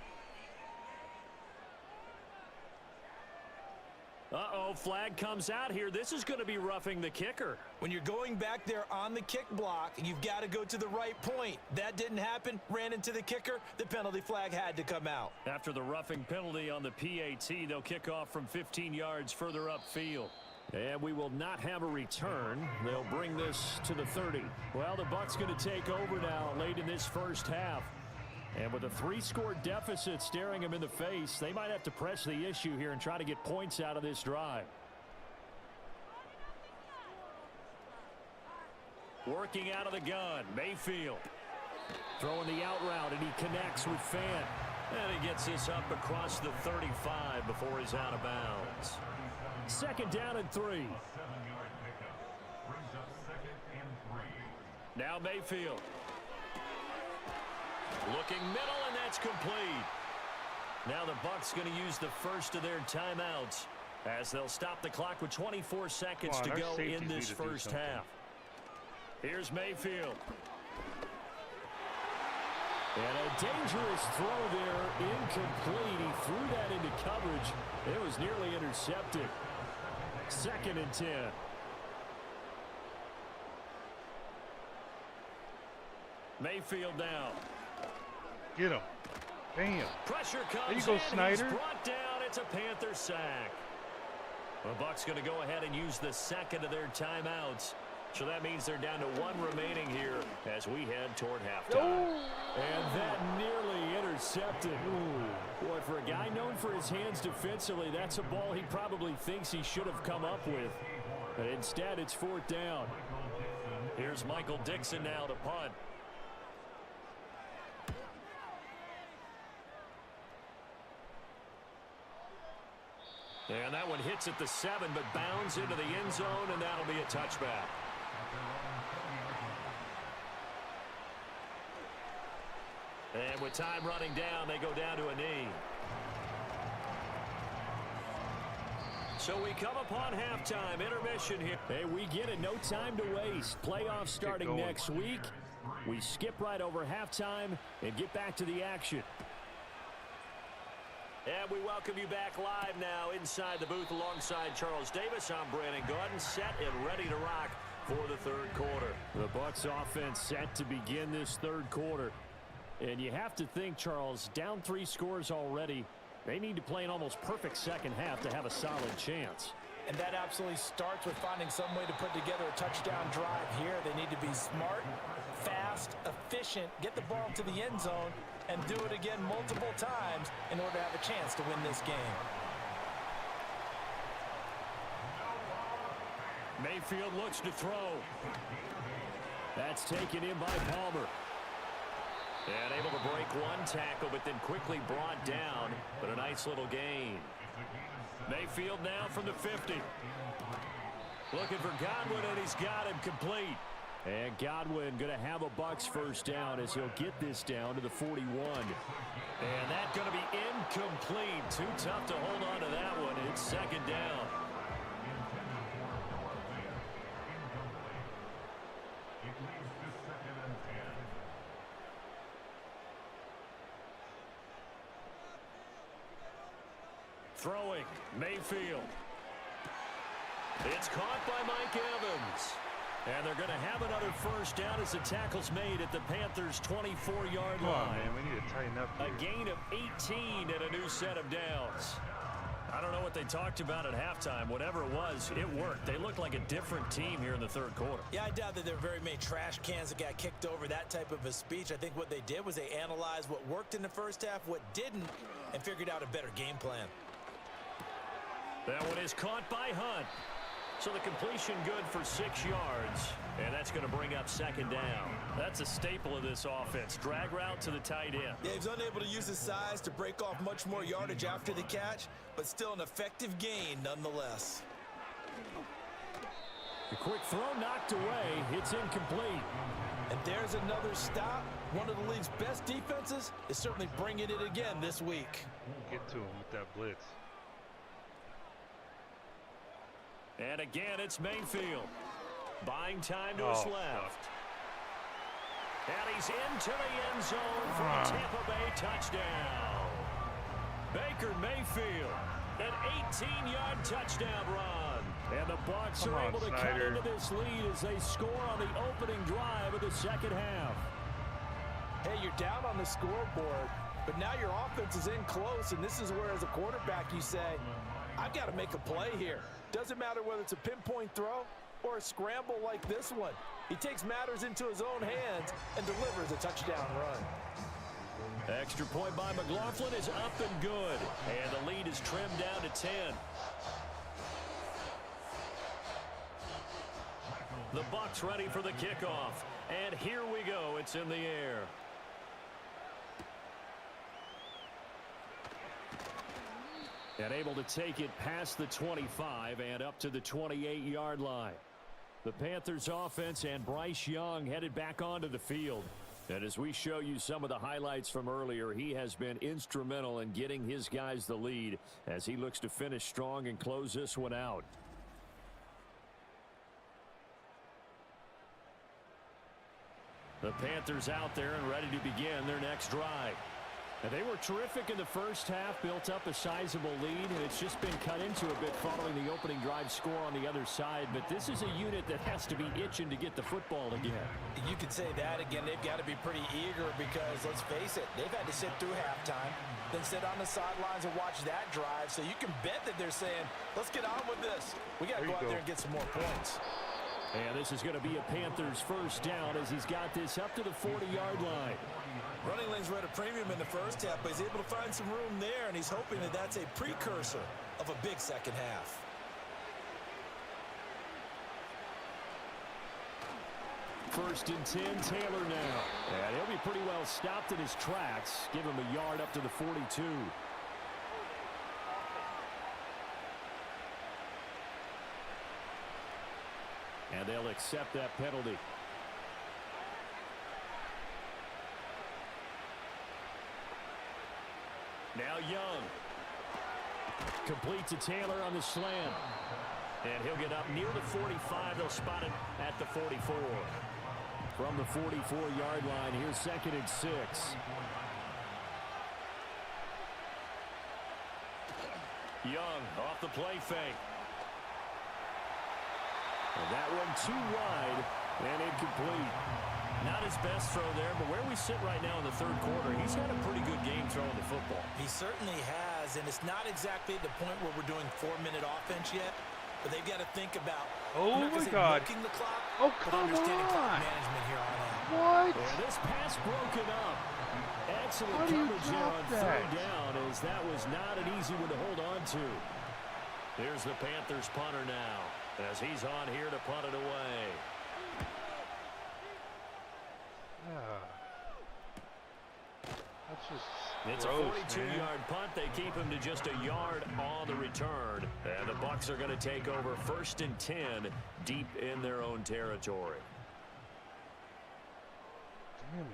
Uh-oh, flag comes out here. This is going to be roughing the kicker. When you're going back there on the kick block, you've got to go to the right point. That didn't happen. Ran into the kicker. The penalty flag had to come out. After the roughing penalty on the PAT, they'll kick off from 15 yards further upfield. And we will not have a return. They'll bring this to the 30. Well, the Bucs going to take over now late in this first half. And with a 3-score deficit staring them in the face, they might have to press the issue here and try to get points out of this drive. Working out of the gun, Mayfield. Throwing the out route, and he connects with Fant. And he gets this up across the 35 before he's out of bounds. Second down and 3. A 7-yard pickup brings up 2nd and 3. Now Mayfield. Looking middle, and that's complete. Now the Bucs going to use the first of their timeouts as they'll stop the clock with 24 seconds to go in this first half. Here's Mayfield. And a dangerous throw there, incomplete. He threw that into coverage. It was nearly intercepted. 2nd and 10. Mayfield now. Get him. Bam. Pressure comes There you go, in. Snyder. He's brought down. It's a Panther sack. The Bucs going to go ahead and use the second of their timeouts. So that means they're down to 1 remaining here as we head toward halftime. And that nearly intercepted. Boy, for a guy known for his hands defensively, that's a ball he probably thinks he should have come up with. But instead, it's 4th down. Here's Michael Dixon now to punt. And that one hits at the 7, but bounds into the end zone, and that'll be a touchback. And with time running down, they go down to a knee. So we come upon halftime, intermission here. Hey, we get it, no time to waste. Playoffs starting next week. We skip right over halftime and get back to the action. And we welcome you back live now inside the booth alongside Charles Davis. I'm Brandon Gordon, set and ready to rock for the third quarter. The Bucs offense set to begin this third quarter. And you have to think, Charles, down 3 scores already. They need to play an almost perfect second half to have a solid chance. And that absolutely starts with finding some way to put together a touchdown drive here. They need to be smart, fast, efficient, get the ball to the end zone, and do it again multiple times in order to have a chance to win this game. Mayfield looks to throw. That's taken in by Palmer. And able to break 1 tackle, but then quickly brought down. But a nice little gain. Mayfield now from the 50. Looking for Godwin, and he's got him complete. And Godwin going to have a Bucs first down as he'll get this down to the 41. And that's going to be incomplete. Too tough to hold on to that one. It's 2nd down. Throwing, Mayfield. It's caught by Mike Evans. And they're going to have another first down as the tackle's made at the Panthers' 24-yard line. Come on, man. We need to tighten up here. A gain of 18 and a new set of downs. I don't know what they talked about at halftime. Whatever it was, it worked. They looked like a different team here in the third quarter. Yeah, I doubt that there were very many trash cans that got kicked over, that type of a speech. I think what they did was they analyzed what worked in the first half, what didn't, and figured out a better game plan. That one is caught by Hunt. So the completion good for 6 yards, and that's going to bring up 2nd down. That's a staple of this offense. Drag route to the tight end. Yeah, he's unable to use his size to break off much more yardage after the catch, but still an effective gain nonetheless. The quick throw knocked away. It's incomplete. And there's another stop. One of the league's best defenses is certainly bringing it again this week. Get to him with that blitz. And again, it's Mayfield. Buying time to his left. And he's into the end zone for a Tampa Bay touchdown. Baker Mayfield, an 18-yard touchdown run. And the Bucs are able to cut into this lead as they score on the opening drive of the second half. Hey, you're down on the scoreboard. But now your offense is in close, and this is where, as a quarterback, you say, I've got to make a play here. Doesn't matter whether it's a pinpoint throw or a scramble like this one. He takes matters into his own hands and delivers a touchdown run. Extra point by McLaughlin is up and good. And the lead is trimmed down to 10. The Bucs ready for the kickoff. And here we go. It's in the air. And able to take it past the 25 and up to the 28-yard line. The Panthers offense and Bryce Young headed back onto the field. And as we show you some of the highlights from earlier, he has been instrumental in getting his guys the lead as he looks to finish strong and close this one out. The Panthers out there and ready to begin their next drive. And they were terrific in the first half, built up a sizable lead, and it's just been cut into a bit following the opening drive score on the other side. But this is a unit that has to be itching to get the football again. You could say that again. They've got to be pretty eager because, let's face it, they've had to sit through halftime, then sit on the sidelines and watch that drive. So you can bet that they're saying, let's get on with this. We got to go out there and get some more points. And this is going to be a Panthers first down as he's got this up to the 40-yard line. Running lanes were at a premium in the first half, but he's able to find some room there, and he's hoping that that's a precursor of a big second half. First and 10, Taylor now. And he'll be pretty well stopped in his tracks. Give him a yard up to the 42. And they'll accept that penalty. Now Young. Complete to Taylor on the slant. And he'll get up near the 45. They'll spot it at the 44. From the 44-yard line, here's 2nd and 6. Young off the play fake. And that one too wide and incomplete. Not his best throw there, but where we sit right now in the third quarter, he's had a pretty good game throwing the football. He certainly has, and it's not exactly the point where we're doing 4-minute offense yet, but they've got to think about milking the clock, but understanding clock management here on out. What? And this pass broken up. Excellent coverage there on third down, as that was not an easy one to hold on to. Here's the Panthers punter now, as he's on here to punt it away. That's just it's gross, a 42-yard punt. They keep him to just a yard on the return. And the Bucs are going to take over 1st and 10 deep in their own territory. Damn it.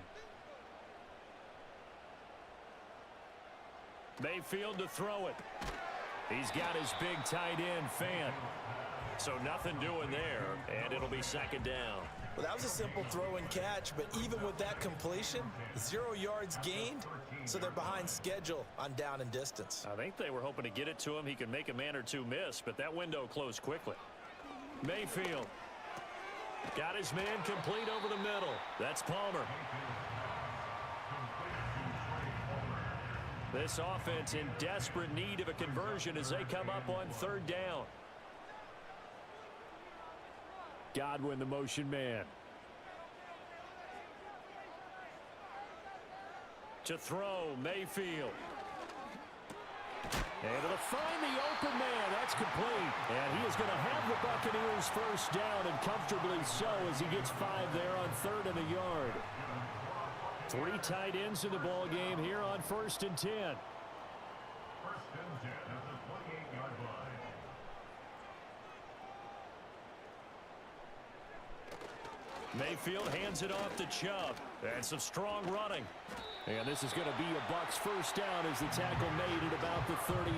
Mayfield to throw it. He's got his big tight end, Fant. So nothing doing there, and it'll be 2nd down. Well, that was a simple throw and catch, but even with that completion, 0 yards gained, so they're behind schedule on down and distance. I think they were hoping to get it to him. He could make a man or two miss, but that window closed quickly. Mayfield got his man complete over the middle. That's Palmer. This offense in desperate need of a conversion as they come up on 3rd down. Godwin, the motion man. To throw, Mayfield. And it'll find the open man. That's complete. And he is going to have the Buccaneers first down, and comfortably so, as he gets 5 there on 3rd and a yard. 3 tight ends in the ball game here on 1st and 10. 1st and 10 at the 28-yard line. Mayfield hands it off to Chubb. And some strong running. And this is going to be a Bucs first down as the tackle made at about the 38.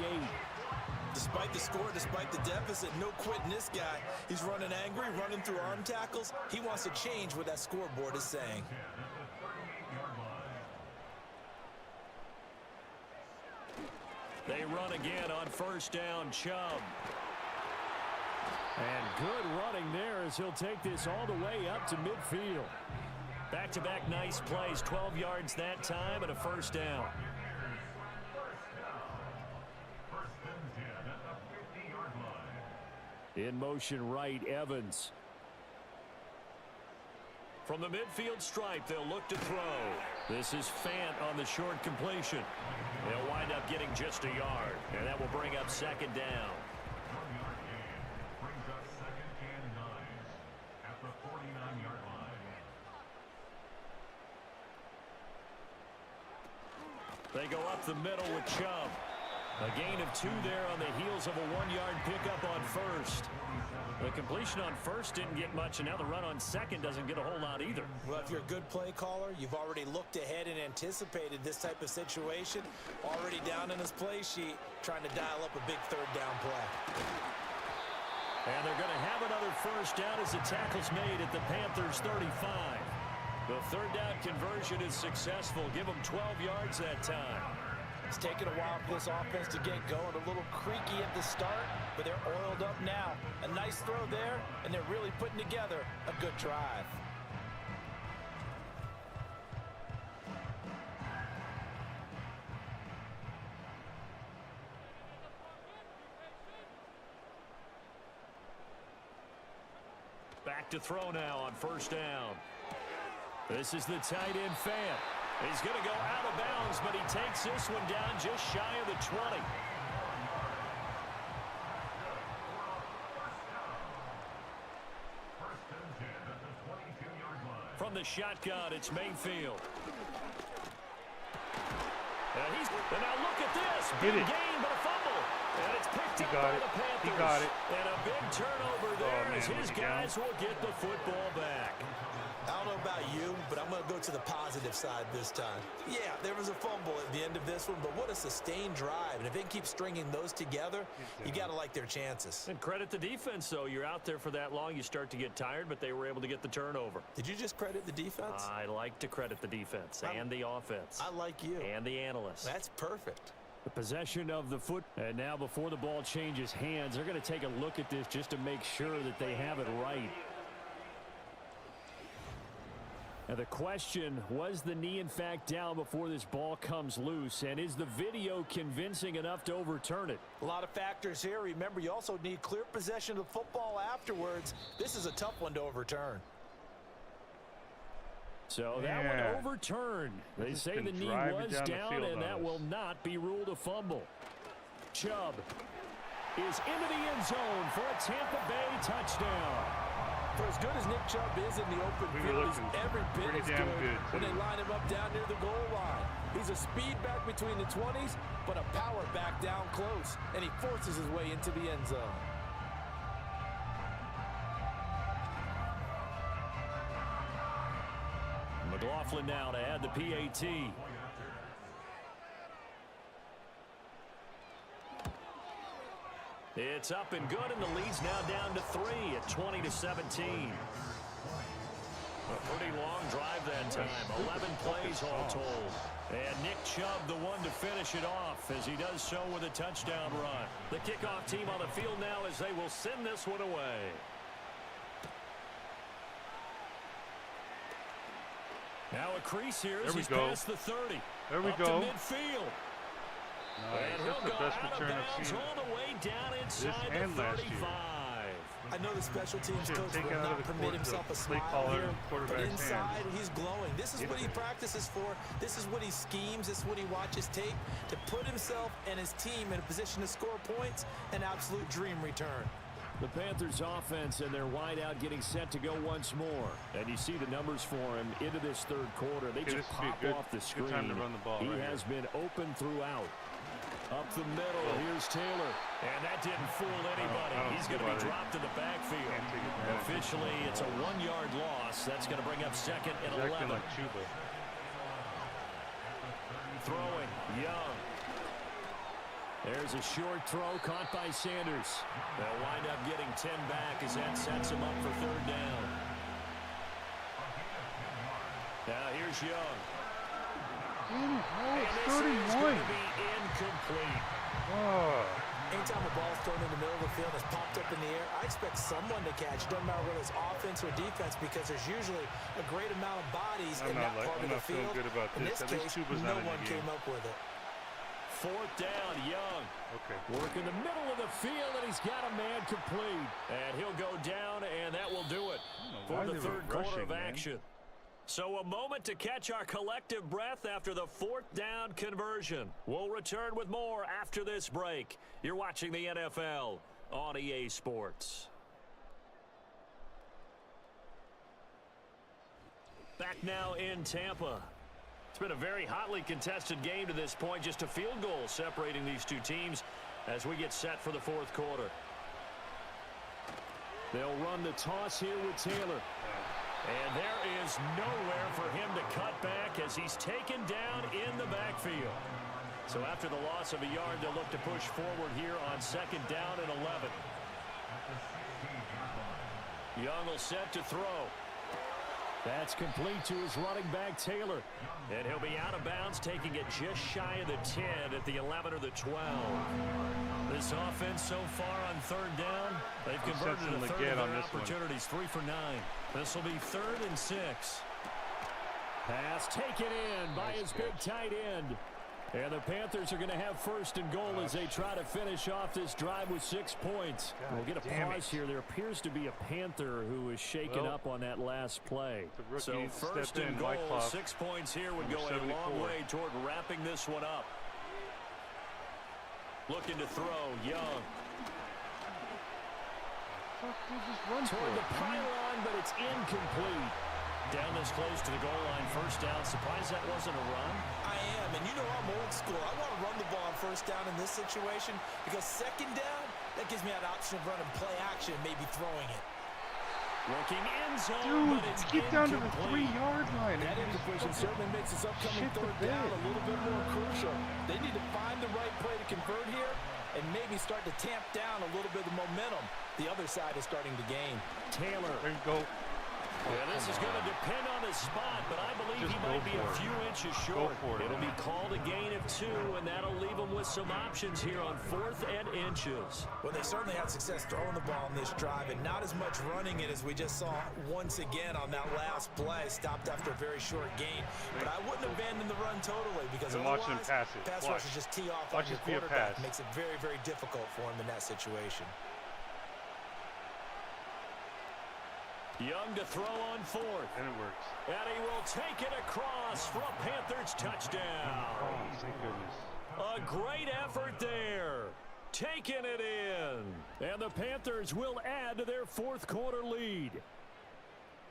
Despite the score, despite the deficit, no quitting this guy. He's running angry, running through arm tackles. He wants to change what that scoreboard is saying. They run again on first down, Chubb. And good running there as he'll take this all the way up to midfield. Back-to-back nice plays, 12 yards that time and a first down. In motion right, Evans. From the midfield stripe, they'll look to throw. This is Fant on the short completion. They'll wind up getting just a yard, and that will bring up second down. 1-yard gain brings up 2nd and 9 at the 49-yard line. They go up the middle with Chubb. A gain of 2 there on the heels of a 1-yard pickup on first. The completion on first didn't get much, and now the run on second doesn't get a whole lot either. Well, if you're a good play caller, you've already looked ahead and anticipated this type of situation. Already down in his play sheet, trying to dial up a big third down play. And they're going to have another first down as the tackle's made at the Panthers' 35. The third down conversion is successful. Give them 12 yards that time. It's taken a while for this offense to get going. A little creaky at the start, but they're oiled up now. A nice throw there, and they're really putting together a good drive. Back to throw now on first down. This is the tight end Fant. He's going to go out of bounds, but he takes this one down just shy of the 20. From the shotgun, it's Mayfield. And now look at this. Big gain, but a fumble. And it's picked up by the Panthers. He got it. And a big turnover there as his guys down. will get the football back. I don't know about you, but I'm going to go to the positive side this time. Yeah, there was a fumble at the end of this one, but what a sustained drive. And if they can keep stringing those together, you got to like their chances. And credit the defense, though. You're out there for that long, you start to get tired, but they were able to get the turnover. Did you just credit the defense? I like to credit the defense and the offense. I like you. And the analysts. That's perfect. The possession of the foot. And now before the ball changes hands, they're going to take a look at this just to make sure that they have it right. Now the question, was the knee in fact down before this ball comes loose? And is the video convincing enough to overturn it? A lot of factors here. Remember, you also need clear possession of the football afterwards. This is a tough one to overturn. So that one overturned. They say the knee was down, and that will not be ruled a fumble. Chubb is into the end zone for a Tampa Bay touchdown. For as good as Nick Chubb is in the open field, he's every bit as good when they line him up down near the goal line. He's a speed back between the 20s, but a power back down close, and he forces his way into the end zone. McLaughlin now to add the PAT. It's up and good, and the lead's now down to 3 at 20-17. A pretty long drive that time. 11 plays all told. And Nick Chubb the one to finish it off as he does so with a touchdown run. The kickoff team on the field now as they will send this one away. Now a crease here as he's past the 30. There we up go. To midfield. Nice. That's the best return I've seen all the way down inside this and the last 35. year. I know the special teams coach take will out of not the permit himself a play smile caller here, and but quarterback's inside hands. he's glowing. This is what he practices for. This is what he schemes. This is what he watches tape to put himself and his team in a position to score points. An absolute dream return. The Panthers offense and their wideout getting set to go once more. And you see the numbers for him into this third quarter. They just pop off the screen. Good time to run the ball. He right has here. been open throughout. Up the middle, here's Taylor. And that didn't fool anybody. He's going to be dropped to the backfield. Officially, it's a 1-yard loss. That's going to bring up second and 11. Like Chuba. Throwing, Young. There's a short throw caught by Sanders. They'll wind up getting 10 back as that sets him up for third down. Now here's Young. Oh, And this is going to be incomplete. Oh. Anytime a ball's thrown in the middle of the field that's popped up in the air, I expect someone to catch. Doesn't matter whether it's offense or defense, because there's usually a great amount of bodies in that part of the field. Good about In this. this case, no one came up with it. 4th down. Young. Okay. Work in the middle of the field, and he's got a man complete. And he'll go down, and that will do it for the third quarter of action. So a moment to catch our collective breath after the 4th down conversion. We'll return with more after this break. You're watching the NFL on EA Sports. Back now in Tampa. It's been a very hotly contested game to this point. Just a field goal separating these two teams as we get set for the 4th quarter. They'll run the toss here with Taylor. And there is nowhere for him to cut back as he's taken down in the backfield. So after the loss of a yard, they'll look to push forward here on 2nd down and 11. Young will set to throw. That's complete to his running back, Taylor. And he'll be out of bounds, taking it just shy of the 10 at the 11 or the 12. This offense so far on 3rd down, they've converted a third of their opportunities, 3 for 9. This will be 3rd and 6. Pass taken in by his big tight end. And the Panthers are going to have 1st and goal as they try to finish off this drive with 6 points. We'll get a pause here. There appears to be a Panther who is shaken up on that last play. So 1st and goal, 6 points here would go a long way toward wrapping this one up. Looking to throw, Young. Toward the pylon, but it's incomplete. Down this close to the goal line, 1st down. Surprised that wasn't a run? I am, and you know I'm old school. I want to run the ball on 1st down in this situation because 2nd down, that gives me that option of running play action and maybe throwing it. Looking in zone, Dude, but it's get down to the incomplete. 3-yard line. That incompletion certainly makes this upcoming 3rd down a little bit more crucial. They need to find the right play to convert here and maybe start to tamp down a little bit of momentum. The other side is starting to gain. Taylor. There you go. Yeah, this is going to depend on his spot, but I believe he might be a few inches short. It'll be called a gain of 2, and that'll leave him with some options here on 4th and inches. Well, they certainly had success throwing the ball in this drive, and not as much running it as we just saw once again on that last play. Stopped after a very short gain, but I wouldn't abandon the run totally because watch him otherwise, pass it. pass rushers just tee off on your quarterback. Makes it very, very difficult for him in that situation. Young to throw on 4th. And it works. And he will take it across for a Panthers touchdown. Oh, thank goodness. A great effort there. Taking it in. And the Panthers will add to their 4th quarter lead.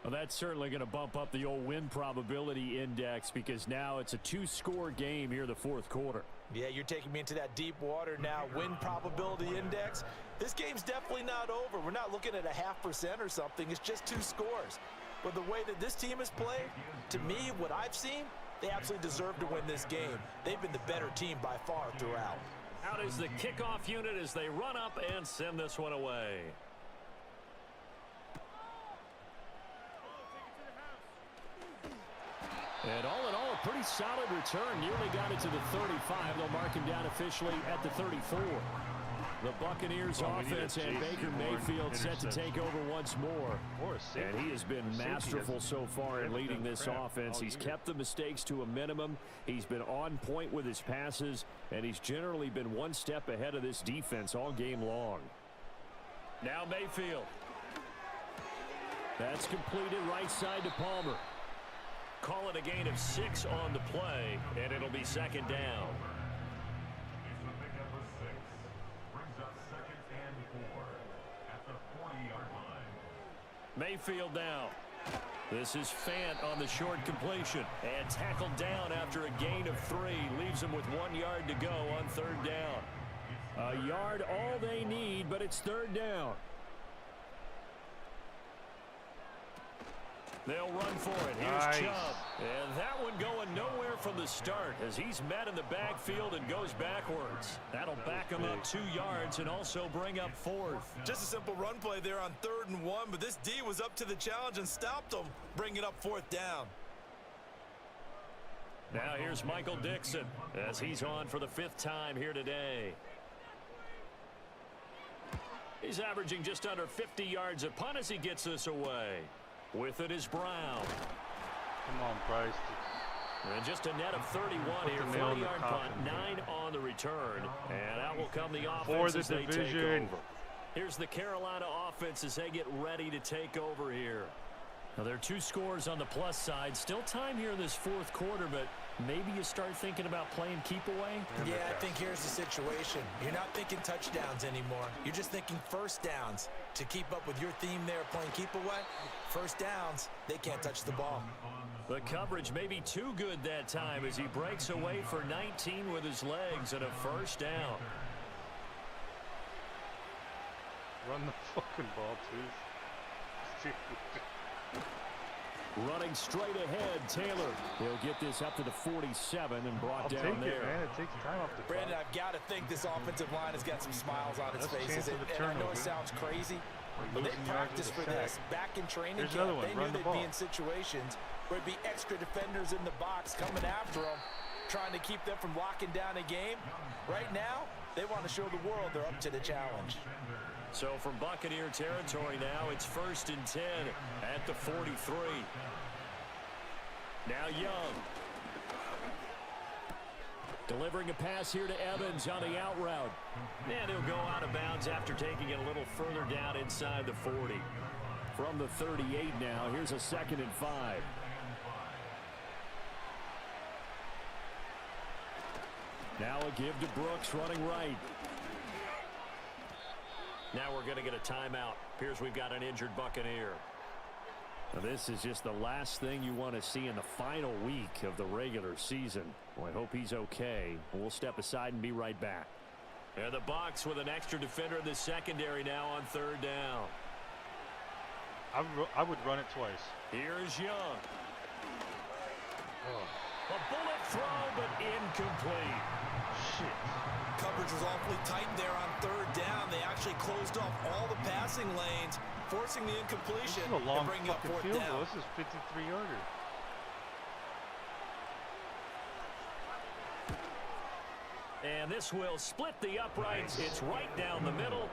Well, that's certainly going to bump up the old win probability index because now it's a 2-score game here in the 4th quarter. Yeah, you're taking me into that deep water now. Win probability index. This game's definitely not over. We're not looking at a 0.5% or something. It's just 2 scores. But the way that this team has played, to me, what I've seen, they absolutely deserve to win this game. They've been the better team by far throughout. Out is the kickoff unit as they run up and send this one away. And all in all, a pretty solid return. Nearly got it to the 35. They'll mark him down officially at the 34. The Buccaneers offense and Baker Mayfield set to take over once more. And he has been masterful so far in leading this offense. He's kept the mistakes to a minimum. He's been on point with his passes, and he's generally been one step ahead of this defense all game long. Now Mayfield. That's completed right side to Palmer. Call it a gain of 6 on the play, and it'll be 2nd down. It's the pickup of 6. Brings up 2nd and 4 at the 40-yard line. Mayfield down. This is Fant on the short completion. And tackled down after a gain of 3. Leaves him with 1 yard to go on 3rd down. A yard all they need, but it's 3rd down. They'll run for it. Here's Chubb. And that one going nowhere from the start as he's met in the backfield and goes backwards. That'll back him up 2 yards and also bring up 4th. Just a simple run play there on 3rd and 1, but this D was up to the challenge and stopped him, bringing up 4th down. Now here's Michael Dixon as he's on for the 5th time here today. He's averaging just under 50 yards a punt as he gets this away. With it is Brown. Come on, Bryce. And just a net of 31 here. the nail in the 40-yard coffin. punt, 9 on the return. And out will come the For offense the as they take division. over. Here's the Carolina offense as they get ready to take over here. Now, there are 2 scores on the plus side. Still time here in this fourth quarter, but maybe you start thinking about playing keep away. Yeah, I think here's the situation. You're not thinking touchdowns anymore. You're just thinking first downs. To keep up with your theme there, playing keep away, first downs, they can't touch the ball. The coverage may be too good that time as he breaks away for 19 with his legs and a first down. Run the fucking ball, too. Running straight ahead, Taylor. He'll get this up to the 47 and brought I'll down take there. it, man. It takes time off the clock. Brandon, I've got to think this offensive line has got some smiles on its That's a faces. chance of a And I know turnover. it sounds crazy, but they Losing yards practiced with for a this sack. back in training Here's camp. another one. They Run knew the they'd be ball. in situations where it'd be extra defenders in the box coming after them, trying to keep them from locking down a game. Right now, they want to show the world they're up to the challenge. So from Buccaneer territory now, it's 1st and 10 at the 43. Now Young. Delivering a pass here to Evans on the out route. And he'll go out of bounds after taking it a little further down inside the 40. From the 38 now, here's a 2nd and 5. Now a give to Brooks running right. Now we're going to get a timeout. Appears we've got an injured Buccaneer. Now this is just the last thing you want to see in the final week of the regular season. Well, I hope he's okay. We'll step aside and be right back. And the Bucs with an extra defender in the secondary now on 3rd down. I would run it twice. Here's Young. A bullet throw, but incomplete. Shit. Coverage was awfully tight there on 3rd down. They actually closed off all the passing lanes, forcing the This incompletion is a long and bringing up fucking 4th field down. goal. This is 53-yarder. And this will split the uprights. It's right down the middle.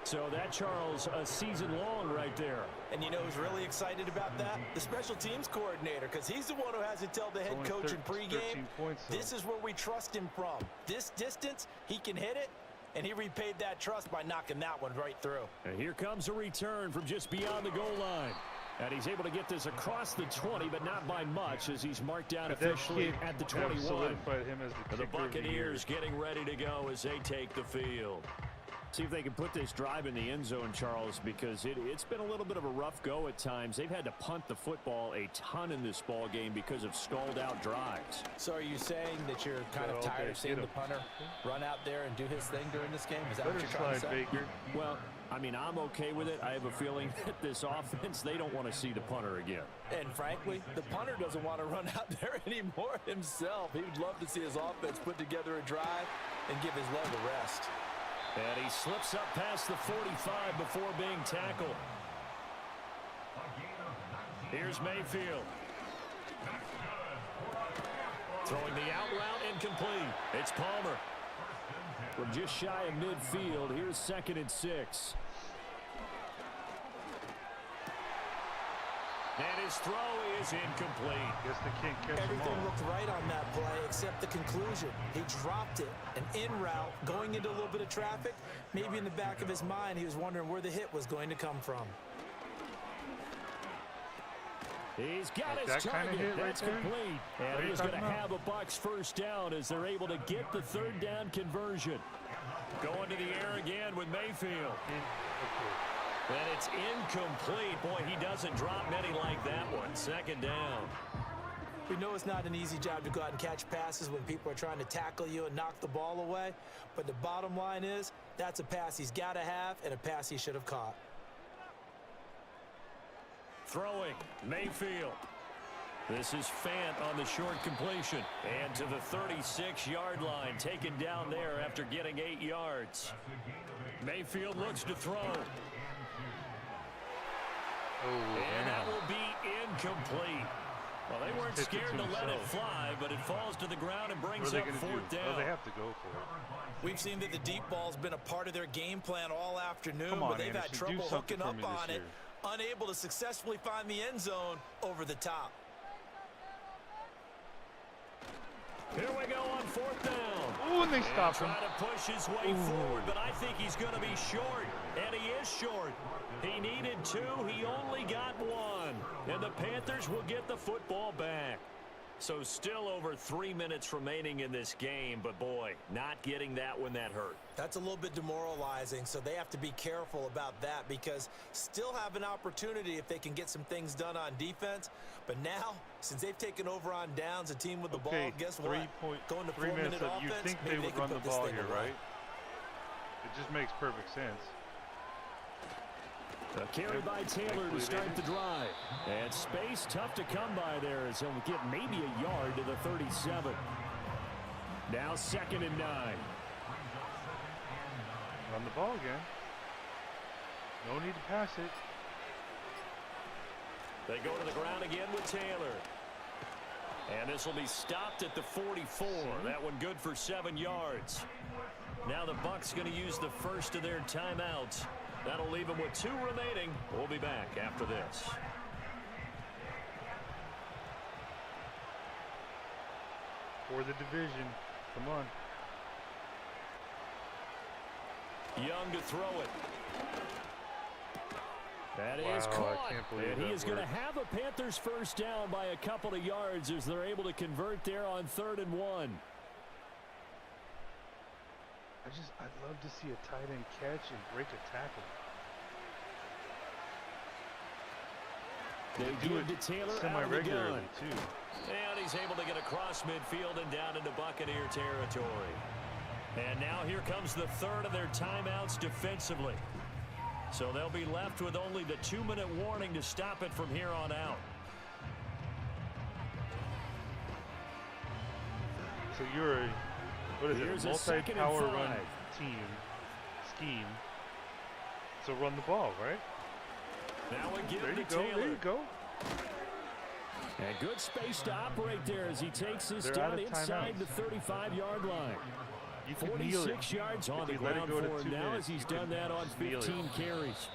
So that, Charles, a season long right there. And you know who's really excited about that? The special teams coordinator, because he's the one who has to tell the head Only coach in 13 pregame, points, though. this is where we trust him from. This distance, he can hit it, and he repaid that trust by knocking that one right through. And here comes a return from just beyond the goal line. And he's able to get this across the 20, but not by much, as he's marked down But that officially kid at the have 21. solidified him as the The kicker of the year. Buccaneers getting ready to go as they take the field. See if they can put this drive in the end zone, Charles, because it's been a little bit of a rough go at times. They've had to punt the football a ton in this ball game because of stalled-out drives. So are you saying that you're kind of Well, tired they of seeing get the him. punter run out there and do his thing during this game? Is that what Better you're trying to slide, say? Baker. Well, I mean, I'm okay with it. I have a feeling that this offense, they don't want to see the punter again. And frankly, the punter doesn't want to run out there anymore himself. He would love to see his offense put together a drive and give his leg a rest. And he slips up past the 45 before being tackled. Here's Mayfield. Throwing the out route incomplete. It's Palmer. From just shy of midfield, here's 2nd and 6. And his throw is incomplete. Guess they can't catch him Everything all. looked right on that play except the conclusion. He dropped it, an in route, going into a little bit of traffic. Maybe in the back of his mind, he was wondering where the hit was going to come from. He's got Like his that kinda target. hit right That's there? complete. What And are you he's going to talking about? have a Bucs first down as they're able to get the 3rd down conversion. Going to the air again with Mayfield. Okay. And it's incomplete. Boy, he doesn't drop many like that one. 2nd down. We know it's not an easy job to go out and catch passes when people are trying to tackle you and knock the ball away. But the bottom line is, that's a pass he's got to have and a pass he should have caught. Throwing, Mayfield. This is Fant on the short completion. And to the 36-yard line, taken down there after getting 8 yards. Mayfield looks to throw. Oh, And that damn. will be incomplete. Well, they weren't Tipped it scared to to let it himself. fly, but it falls to the ground and What brings are they up going to 4th do? down. Oh, they have to go for it. We've seen that the deep ball's been a part of their game plan all afternoon, Come on, but they've had Anderson, do trouble something hooking for up me this on it, year. unable to successfully find the end zone over the top. Here we go on 4th down. Ooh, and they stop him. Trying to push his way forward, but I think he's going to be short. And he is short. He needed 2. He only got 1. And the Panthers will get the football back. So still over 3 minutes remaining in this game, but boy, not getting that one, that hurt. That's a little bit demoralizing, so they have to be careful about that because still have an opportunity if they can get some things done on defense. But now, since they've taken over on downs, a team with the ball, guess what? Going to 3 minutes. 4-minute offense, You'd think they would run the ball here, right? It just makes perfect sense. A carry by Taylor to start the drive. And space tough to come by there as he'll get maybe a yard to the 37. Now 2nd and 9. Run the ball again. No need to pass it. They go to the ground again with Taylor. And this will be stopped at the 44. That one good for 7 yards. Now the Bucs going to use the first of their timeouts. That'll leave them with 2 remaining. We'll be back after this. For the division. Come on. Young to throw it. That is Wow, caught. I can't believe And he that is going to worked. have a Panthers first down by a couple of yards as they're able to convert there on 3rd and 1. I'd love to see a tight end catch and break a tackle. They give to Taylor out of the gun. Semi-regularly, too. And he's able to get across midfield and down into Buccaneer territory. And now here comes the 3rd of their timeouts defensively. So they'll be left with only the 2-minute warning to stop it from here on out. So you're a, what is Here's it, a a 2nd and multi-power run 5. scheme. So run the ball, right? Now we give There to you go, Taylor. there you go. And good space to operate there as he takes this They're out down of inside timeouts. the 35-yard line. You can kneel it. 46 yards on If the you let it ground go to for him 2 now minutes, as he's you can done that on kneel it. 15 carries.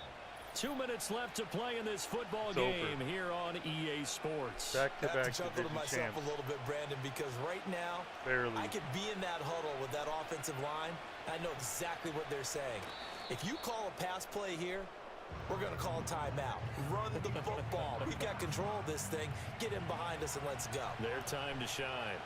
2 minutes left to play in this football It's game over. here on EA Sports. I have Back-to-back to chuckle to division myself champs. a little bit, Brandon, because right now, Barely. I could be in that huddle with that offensive line. I know exactly what they're saying. If you call a pass play here, we're going to call timeout. Run the football. We've got control of this thing. Get in behind us and let's go. Their time to shine.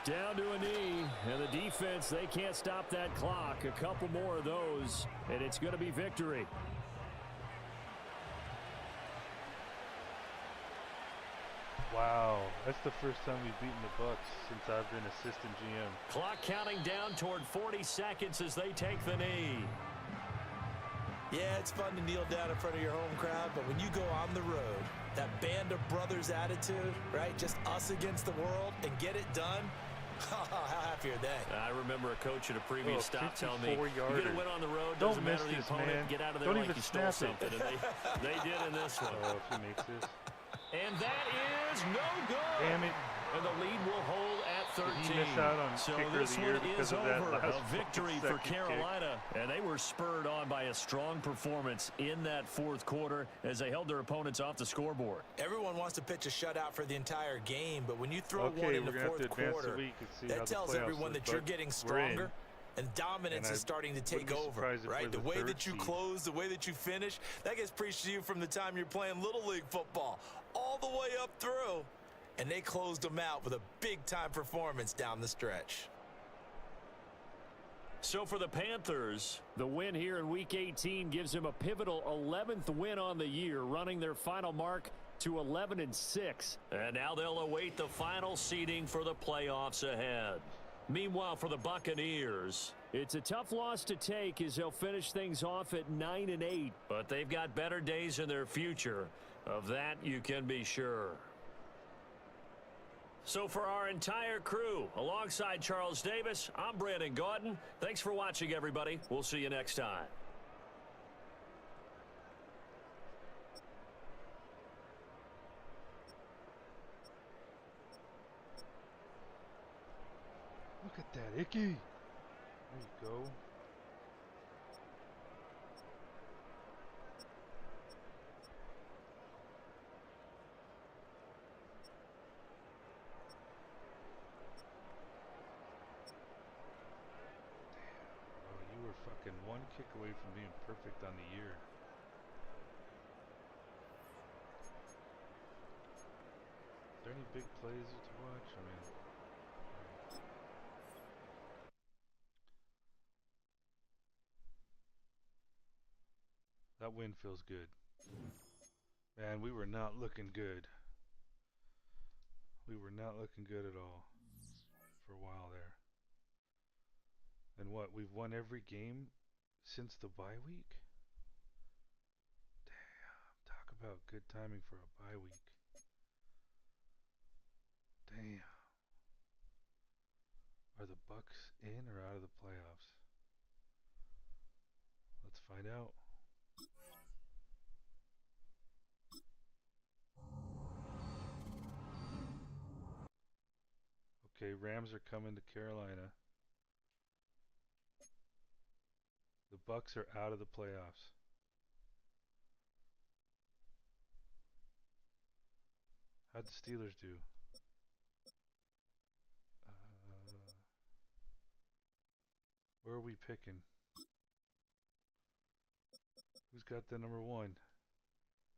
Down to a knee, and the defense, they can't stop that clock. A couple more of those, and it's going to be victory. Wow, that's the first time we've beaten the Bucs since I've been assistant GM. Clock counting down toward 40 seconds as they take the knee. Yeah, it's fun to kneel down in front of your home crowd, but when you go on the road, that band of brothers attitude, right? Just us against the world and get it done. How happy are they? I remember a coach at a previous stop telling me, you 54-yarder. get a win on the road, Don't doesn't matter miss the this, opponent, man. get out of there Don't like even you stole snap it. something. And they did in this one. Oh, if he makes this. And that is no good. Damn it. And the lead will hold at 13. Did he miss out on So kicker of this the year one because is of that over. last A victory for second kick? Carolina. And they were spurred on by a strong performance in that 4th quarter as they held their opponents off the scoreboard. Everyone wants to pitch a shutout for the entire game, but when you throw one Okay, in the we're going to have to 4th advance quarter, the week and see how that the tells playoffs everyone look, that you're but getting we're in. stronger. And dominance And is starting to wouldn't take be over, surprised if right? we're The the way third that you seed. close, the way that you finish, that gets preached to you from the time you're playing Little League football all the way up through. And they closed them out with a big-time performance down the stretch. So for the Panthers, The win here in Week 18 gives them a pivotal 11th win on the year, running their final mark to 11-6. and now they'll await the final seeding for the playoffs ahead. Meanwhile, for the Buccaneers, It's a tough loss to take as they'll finish things off at 9-8. but they've got better days in their future. Of that, you can be sure. So for our entire crew, alongside Charles Davis, I'm Brandon Gaudin. Thanks for watching, everybody. We'll see you next time. Look at that, Icky. There you go. fucking one kick away from being perfect on the year. Is there any big plays to watch? I mean, that win feels good. Man, we were not looking good. We were not looking good at all for a while there. And what? We've won every game since the bye week? Damn. Talk about good timing for a bye week. Damn. Are the Bucs in or out of the playoffs? Let's find out. Okay, Rams are coming to Carolina. The Bucs are out of the playoffs. How'd the Steelers do? Where are we picking? Who's got the number one?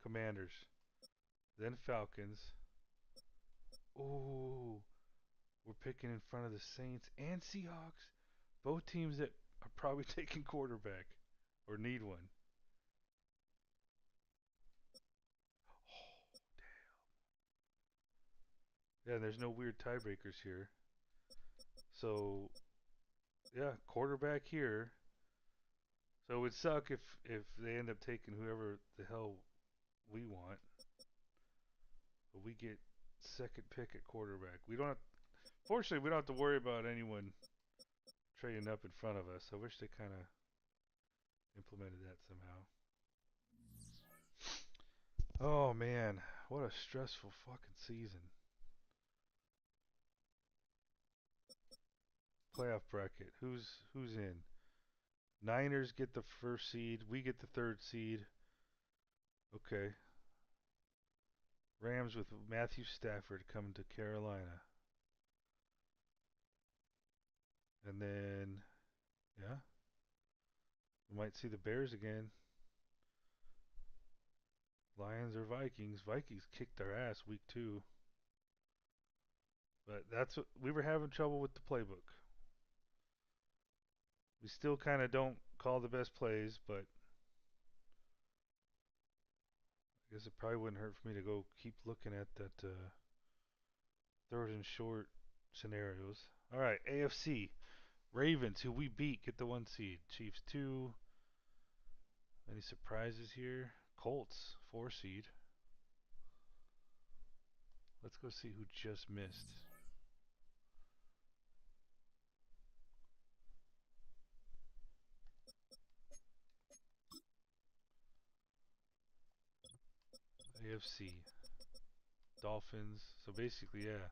Commanders. Then Falcons. Ooh, we're picking in front of the Saints and Seahawks. Both teams that are probably taking quarterback or need one. Oh, damn. Yeah, there's no weird tiebreakers here. So, yeah, quarterback here. So it would suck if they end up taking whoever the hell we want. But we get second pick at quarterback. We don't have, fortunately, we don't have to worry about anyone trading up in front of us. I wish they kind of implemented that somehow. Oh man, what a stressful fucking season. Playoff bracket. Who's in? Niners get the first seed. We get the third seed. Okay. Rams with Matthew Stafford coming to Carolina. And then, yeah, we might see the Bears again. Lions or Vikings. Vikings kicked our ass week 2. But that's what we were having trouble with the playbook. We still kind of don't call the best plays, but I guess it probably wouldn't hurt for me to go keep looking at that third and short scenarios. All right, AFC. Ravens, who we beat, get the 1 seed. Chiefs 2. Any surprises here? Colts, 4 seed. Let's go see who just missed. AFC. Dolphins. So basically, yeah.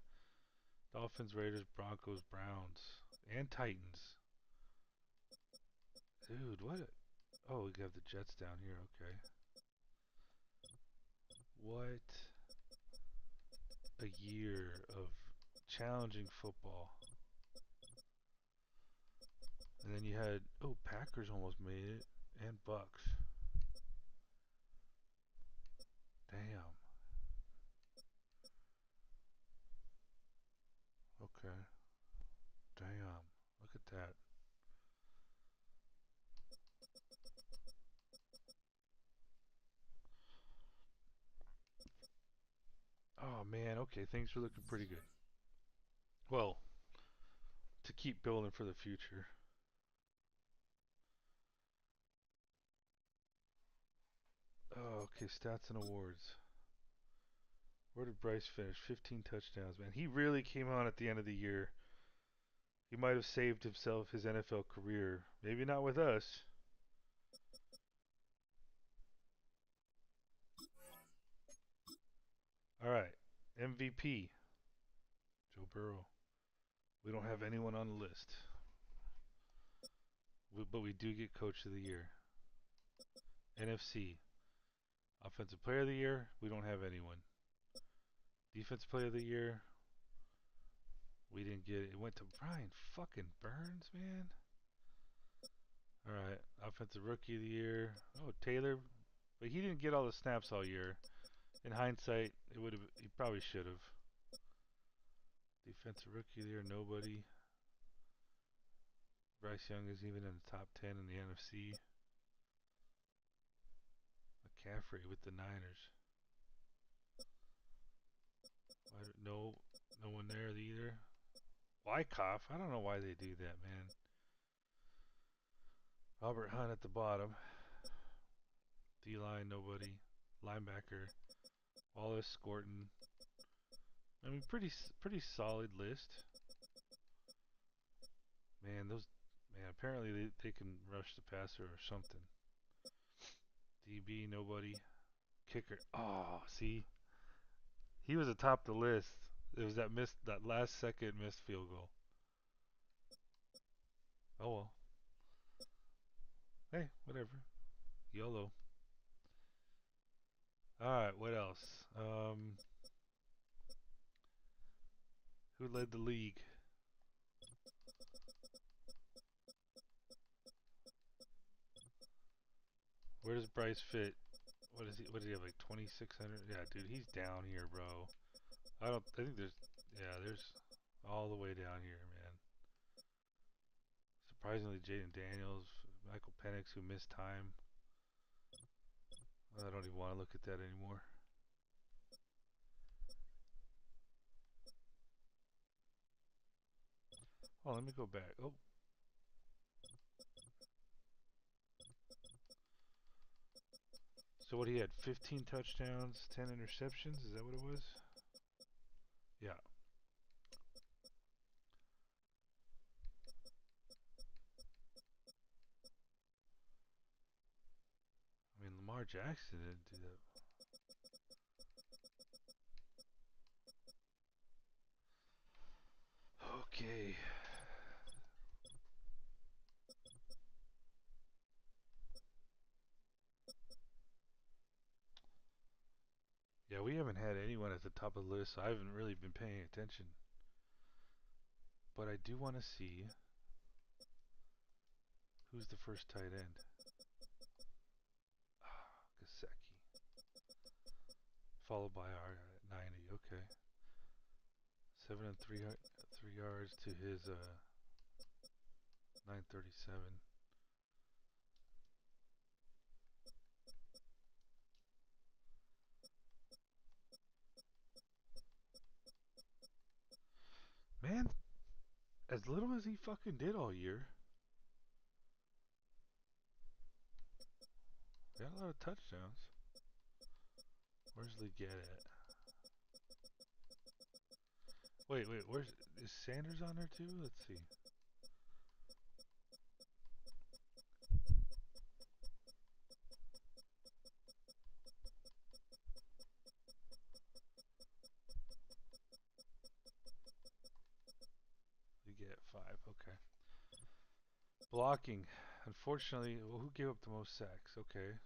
Dolphins, Raiders, Broncos, Browns, and Titans. Dude, what? Oh, we have the Jets down here. Okay. What a year of challenging football. And then you had, oh, Packers almost made it, and Bucks. Damn. Okay. Damn. Look at that. Oh man, okay, things are looking pretty good. Well, to keep building for the future. Oh, okay, stats and awards. Where did Bryce finish? 15 touchdowns, man. He really came on at the end of the year. He might have saved himself his NFL career. Maybe not with us. All right, MVP. Joe Burrow. We don't have anyone on the list. But we do get Coach of the Year. NFC. Offensive Player of the Year. We don't have anyone. Defensive Player of the Year. We didn't get it. It went to Brian fucking Burns, man. All right, offensive rookie of the year. Oh, Taylor, but he didn't get all the snaps all year. In hindsight, it would have. He probably should have. Defensive rookie of the year, nobody. Bryce Young is even in the top 10 in the NFC. McCaffrey with the Niners. No, no one there either. Wyckoff, I don't know why they do that, man. Robert Hunt at the bottom. D-line, nobody. Linebacker, Wallace, Scorton. I mean, pretty solid list. Man, apparently they can rush the passer or something. DB, nobody. Kicker, oh, see, he was atop the list. It was that last second missed field goal. Oh well. Hey, whatever. YOLO. All right, what else? Who led the league? Where does Bryce fit? What does he have, like 2,600? Yeah, dude, he's down here, bro. I think there's all the way down here, man. Surprisingly, Jaden Daniels, Michael Penix, who missed time. I don't even want to look at that anymore. Oh, let me go back. Oh. So what he had, 15 touchdowns, 10 interceptions? Is that what it was? Yeah. I mean, Lamar Jackson didn't do that. Okay. Yeah, we haven't had anyone at the top of the list, so I haven't really been paying attention. But I do want to see who's the first tight end. Gasecki. Followed by our 90. Okay. 7 and 3 yards to his 937. Man, as little as he fucking did all year. Got a lot of touchdowns. Where's Leggett at? Wait, is Sanders on there too? Let's see. Leggett 5, okay. Blocking. Unfortunately, well, who gave up the most sacks? Okay.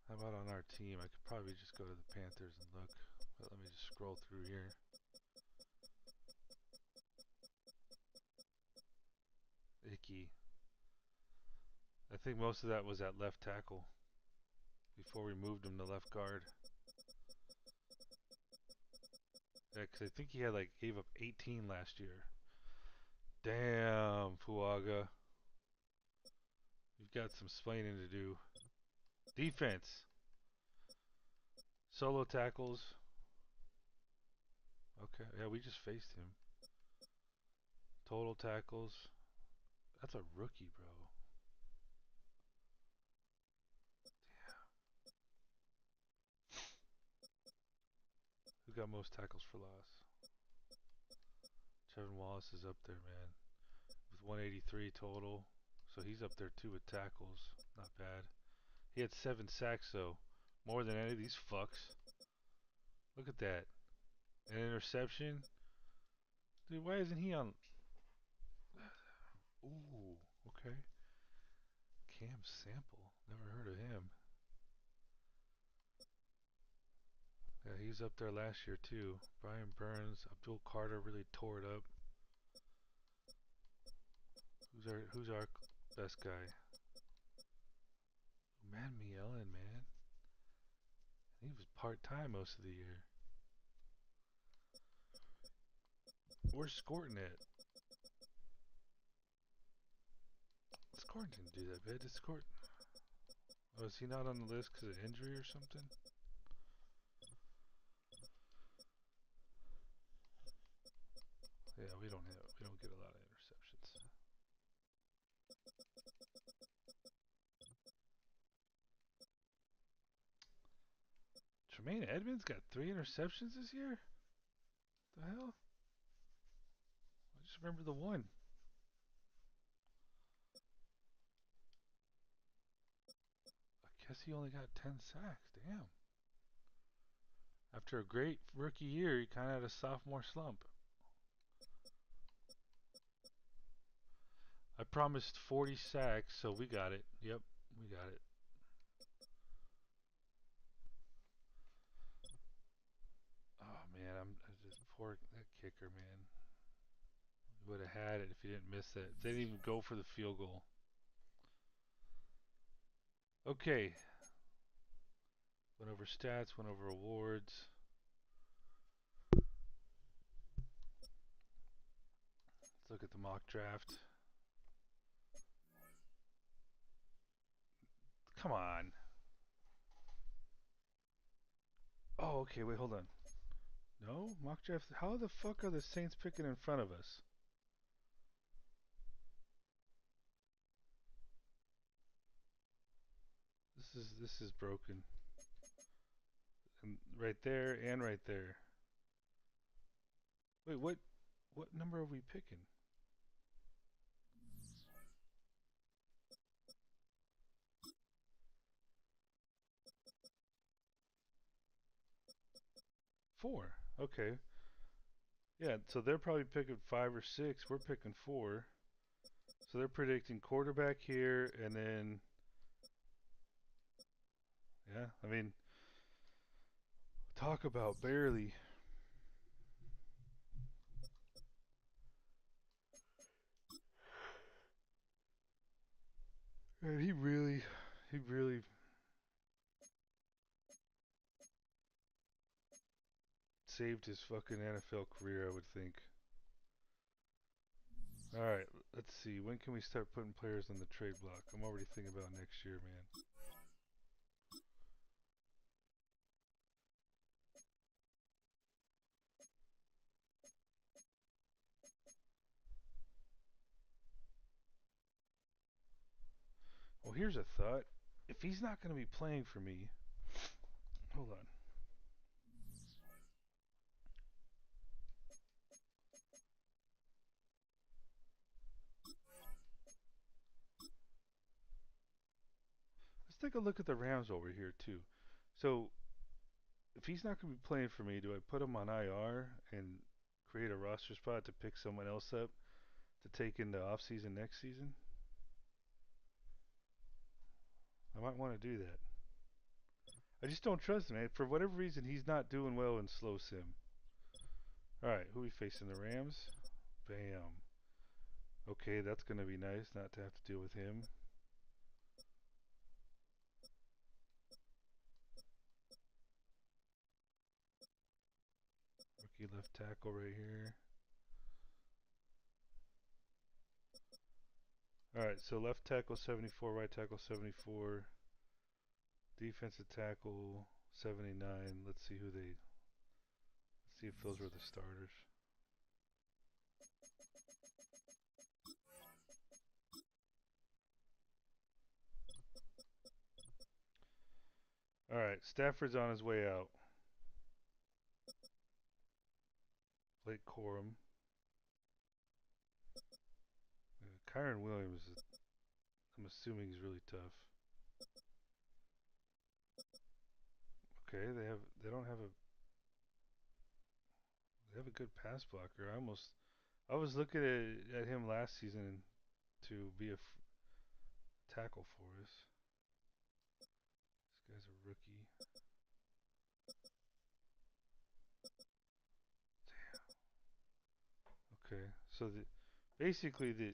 How about on our team? I could probably just go to the Panthers and look. But let me just scroll through here. Icky. I think most of that was at left tackle before we moved him to left guard. Yeah, because I think he had gave up 18 last year. Damn, Fuaga. You've got some splaining to do. Defense. Solo tackles. Okay, yeah, we just faced him. Total tackles. That's a rookie, bro. Who got most tackles for loss? Trevin Wallace is up there, man. With 183 total. So he's up there too with tackles. Not bad. He had 7 sacks, though. More than any of these fucks. Look at that. An interception. Dude, why isn't he on? Ooh, okay. Cam Sample. Never heard of him. Yeah, he's up there last year too. Brian Burns, Abdul Carter really tore it up. Who's our Best guy. Man, me yelling, man. He was part-time most of the year. Where's Scorton at? Scorton didn't do that bad. Did Scorton? Oh, is he not on the list because of injury or something? Yeah, we don't get a lot of interceptions. Tremaine Edmonds got 3 interceptions this year? The hell? I just remember the one. I guess he only got 10 sacks. Damn. After a great rookie year, he kind of had a sophomore slump. I promised 40 sacks, so we got it. Yep, we got it. Oh man, I just poor that kicker, man. Would have had it if he didn't miss it. They didn't even go for the field goal. Okay. Went over stats, went over awards. Let's look at the mock draft. Come on. Oh, okay, wait, hold on. No? Mock draft. How the fuck are the Saints picking in front of us? This is broken. And right there and right there. Wait, what number are we picking? Four. Okay. Yeah, so they're probably picking 5 or 6. We're picking 4. So they're predicting quarterback here, and then yeah, I mean, talk about barely. Man, he really saved his fucking NFL career, I would think. All right, let's see. When can we start putting players on the trade block? I'm already thinking about next year, man. Well, here's a thought. If he's not going to be playing for me, hold on. Let's take a look at the Rams over here too. So, if he's not going to be playing for me, do I put him on IR and create a roster spot to pick someone else up to take in the off season next season? I might want to do that. I just don't trust him, man. For whatever reason, he's not doing well in slow sim. All right, who we facing? The Rams. Bam. Okay, that's going to be nice not to have to deal with him. Rookie left tackle right here. All right, so left tackle 74, right tackle 74, defensive tackle 79. Let's see who they. Let's see if those were the starters. All right, Stafford's on his way out. Blake Corum. Kyron Williams. I'm assuming he's really tough. Okay, they don't have a they have a good pass blocker. I was looking at him last season to be a tackle for us. This guy's a rookie. Okay, so basically the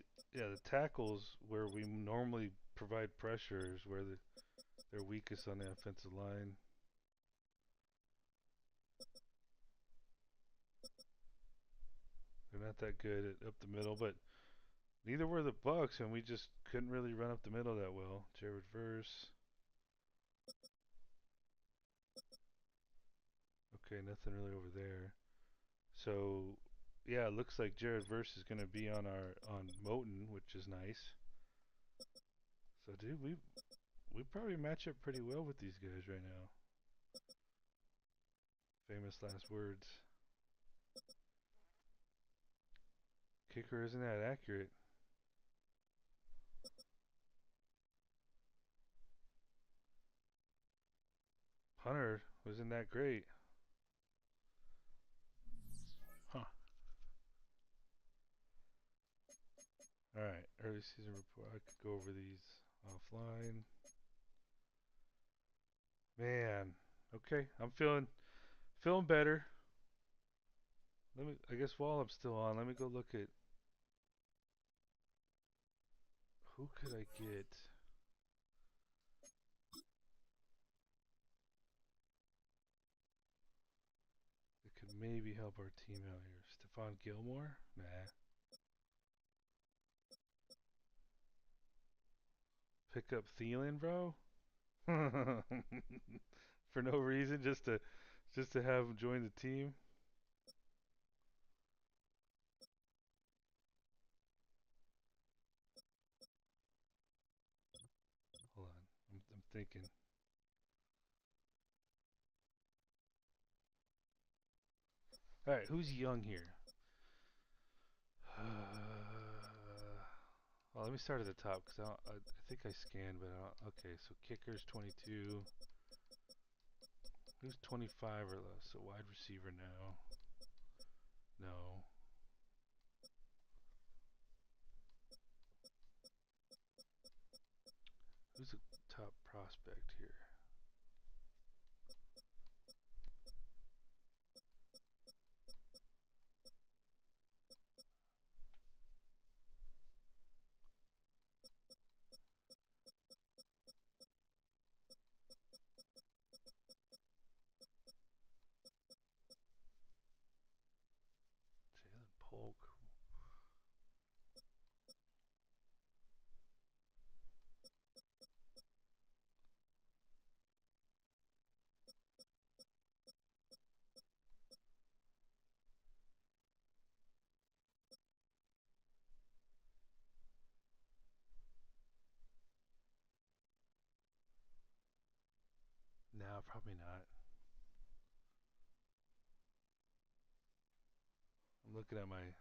tackles where we normally provide pressure is where they're weakest on the offensive line. They're not that good at up the middle, but neither were the Bucks, and we just couldn't really run up the middle that well. Jared Verse. Okay, nothing really over there. So, yeah, it looks like Jared Verse is going to be on Moten, which is nice. So, dude, we probably match up pretty well with these guys right now. Famous last words. Kicker isn't that accurate. Punter wasn't that great. Huh. All right, early season report. I could go over these offline. Man, okay, I'm feeling better. I guess while I'm still on, let me go look at who could I get. That could maybe help our team out here. Stephon Gilmore? Nah. Pick up Thielen, bro? For no reason, just to have him join the team. Hold on, I'm thinking. All right, who's young here? Well, let me start at the top because I think I scanned, but okay. So kickers 22. Who's 25 or less? So wide receiver now. No. Who's a top prospect here? Jalen Polk. No, probably not. I'm looking at my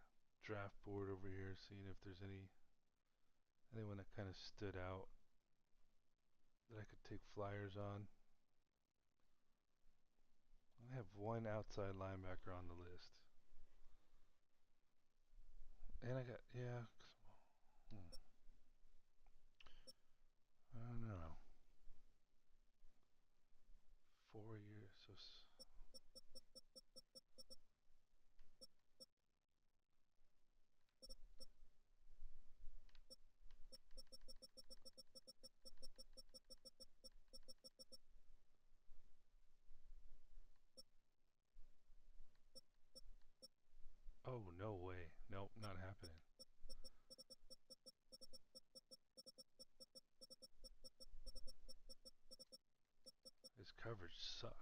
draft board over here, seeing if there's anyone that kind of stood out that I could take flyers on. I have one outside linebacker on the list, and I got I don't know. 4 years. So oh no way. Nope, not happening. His coverage sucks.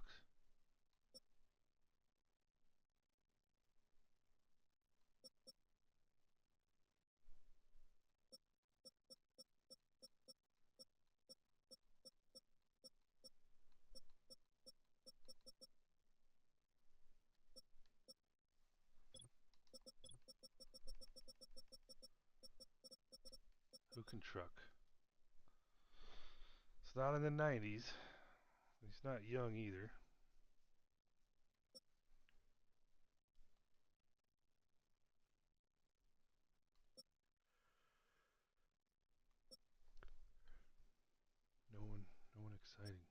Who can truck? It's not in the 90s. He's not young either. No one exciting.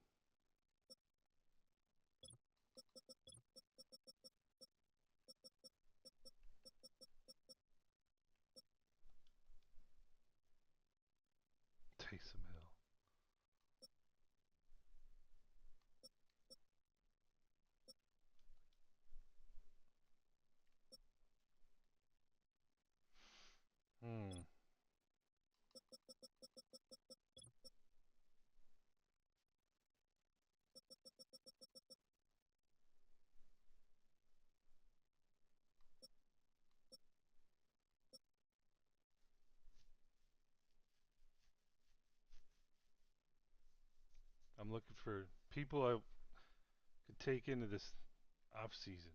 Hmm. I'm looking for people I could take into this off season.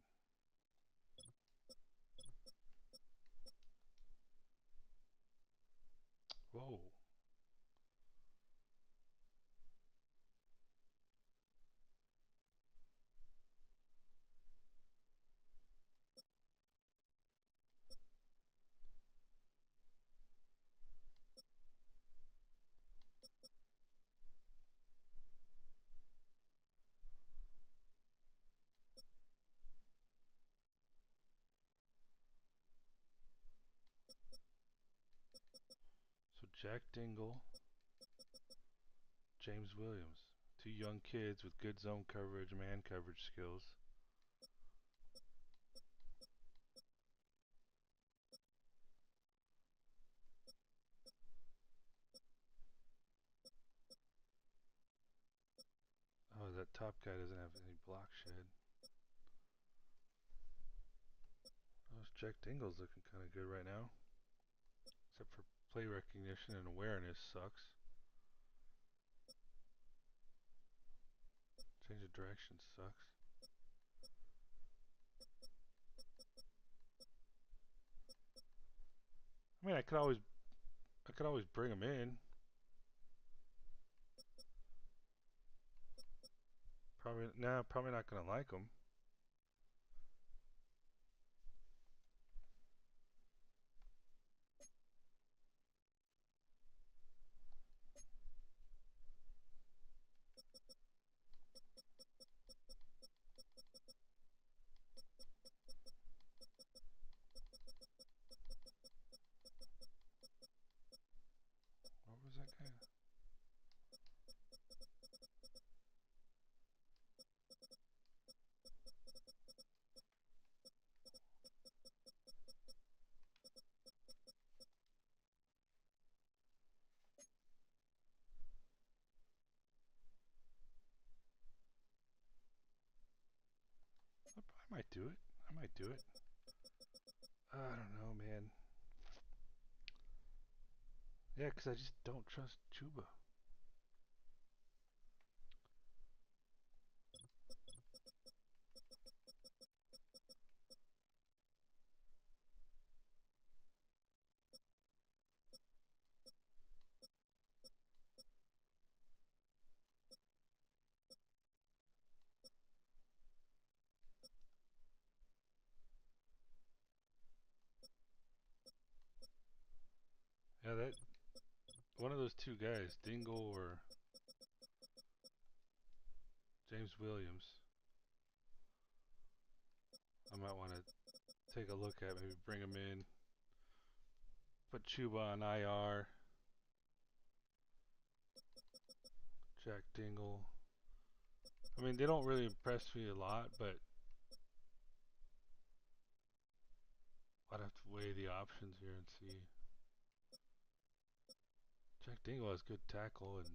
Whoa. So Jack Dingle, James Williams. Two young kids with good zone coverage, man coverage skills. Oh, that top guy doesn't have any block shed. Oh, Jack Dingle's looking kind of good right now. Except for play recognition and awareness sucks. Change of direction sucks. I mean, I could always bring him in. Probably not gonna like him. What was that guy? I might do it. I might do it. I don't know, man. Yeah, 'cause I just don't trust Chuba. Yeah, that one of those two guys, Dingle or James Williams, I might want to take a look at. Maybe bring him in. Put Chuba on IR. Jack Dingle. I mean, they don't really impress me a lot, but I'd have to weigh the options here and see. Jack Dingle has good tackle and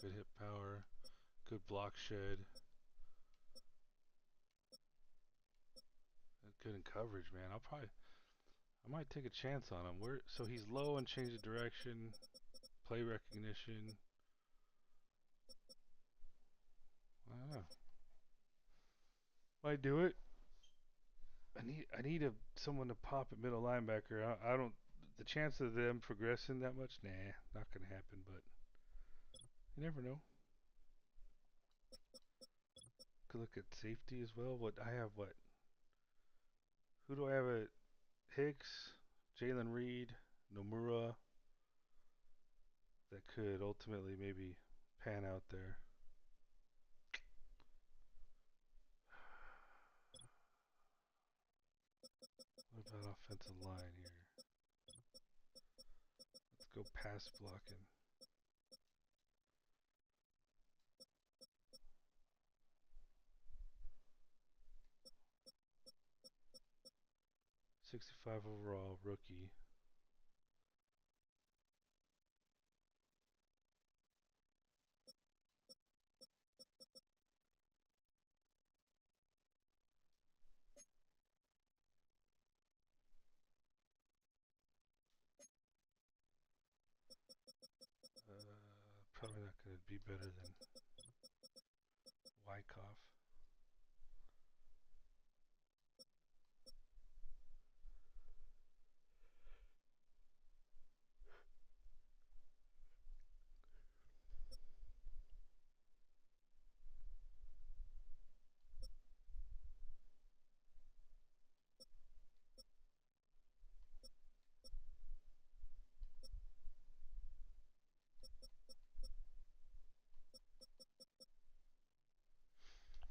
good hit power, good block shed, and good in coverage, man. I might take a chance on him. So he's low and change of direction, play recognition. I don't know. Might do it. I need someone to pop at middle linebacker. I don't. The chance of them progressing that much, nah, not gonna happen. But you never know. Could look at safety as well. What I have, what? Who do I have at Hicks, Jalen Reed, Nomura? That could ultimately maybe pan out there. What about offensive line here? Let's go pass blocking. 65 overall rookie. it'd be better than Wyckoff.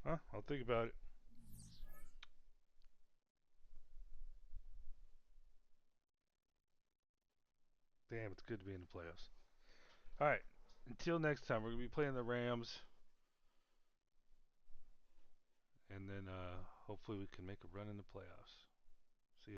Huh? I'll think about it. Damn, it's good to be in the playoffs. All right. Until next time, we're gonna be playing the Rams, and then hopefully we can make a run in the playoffs.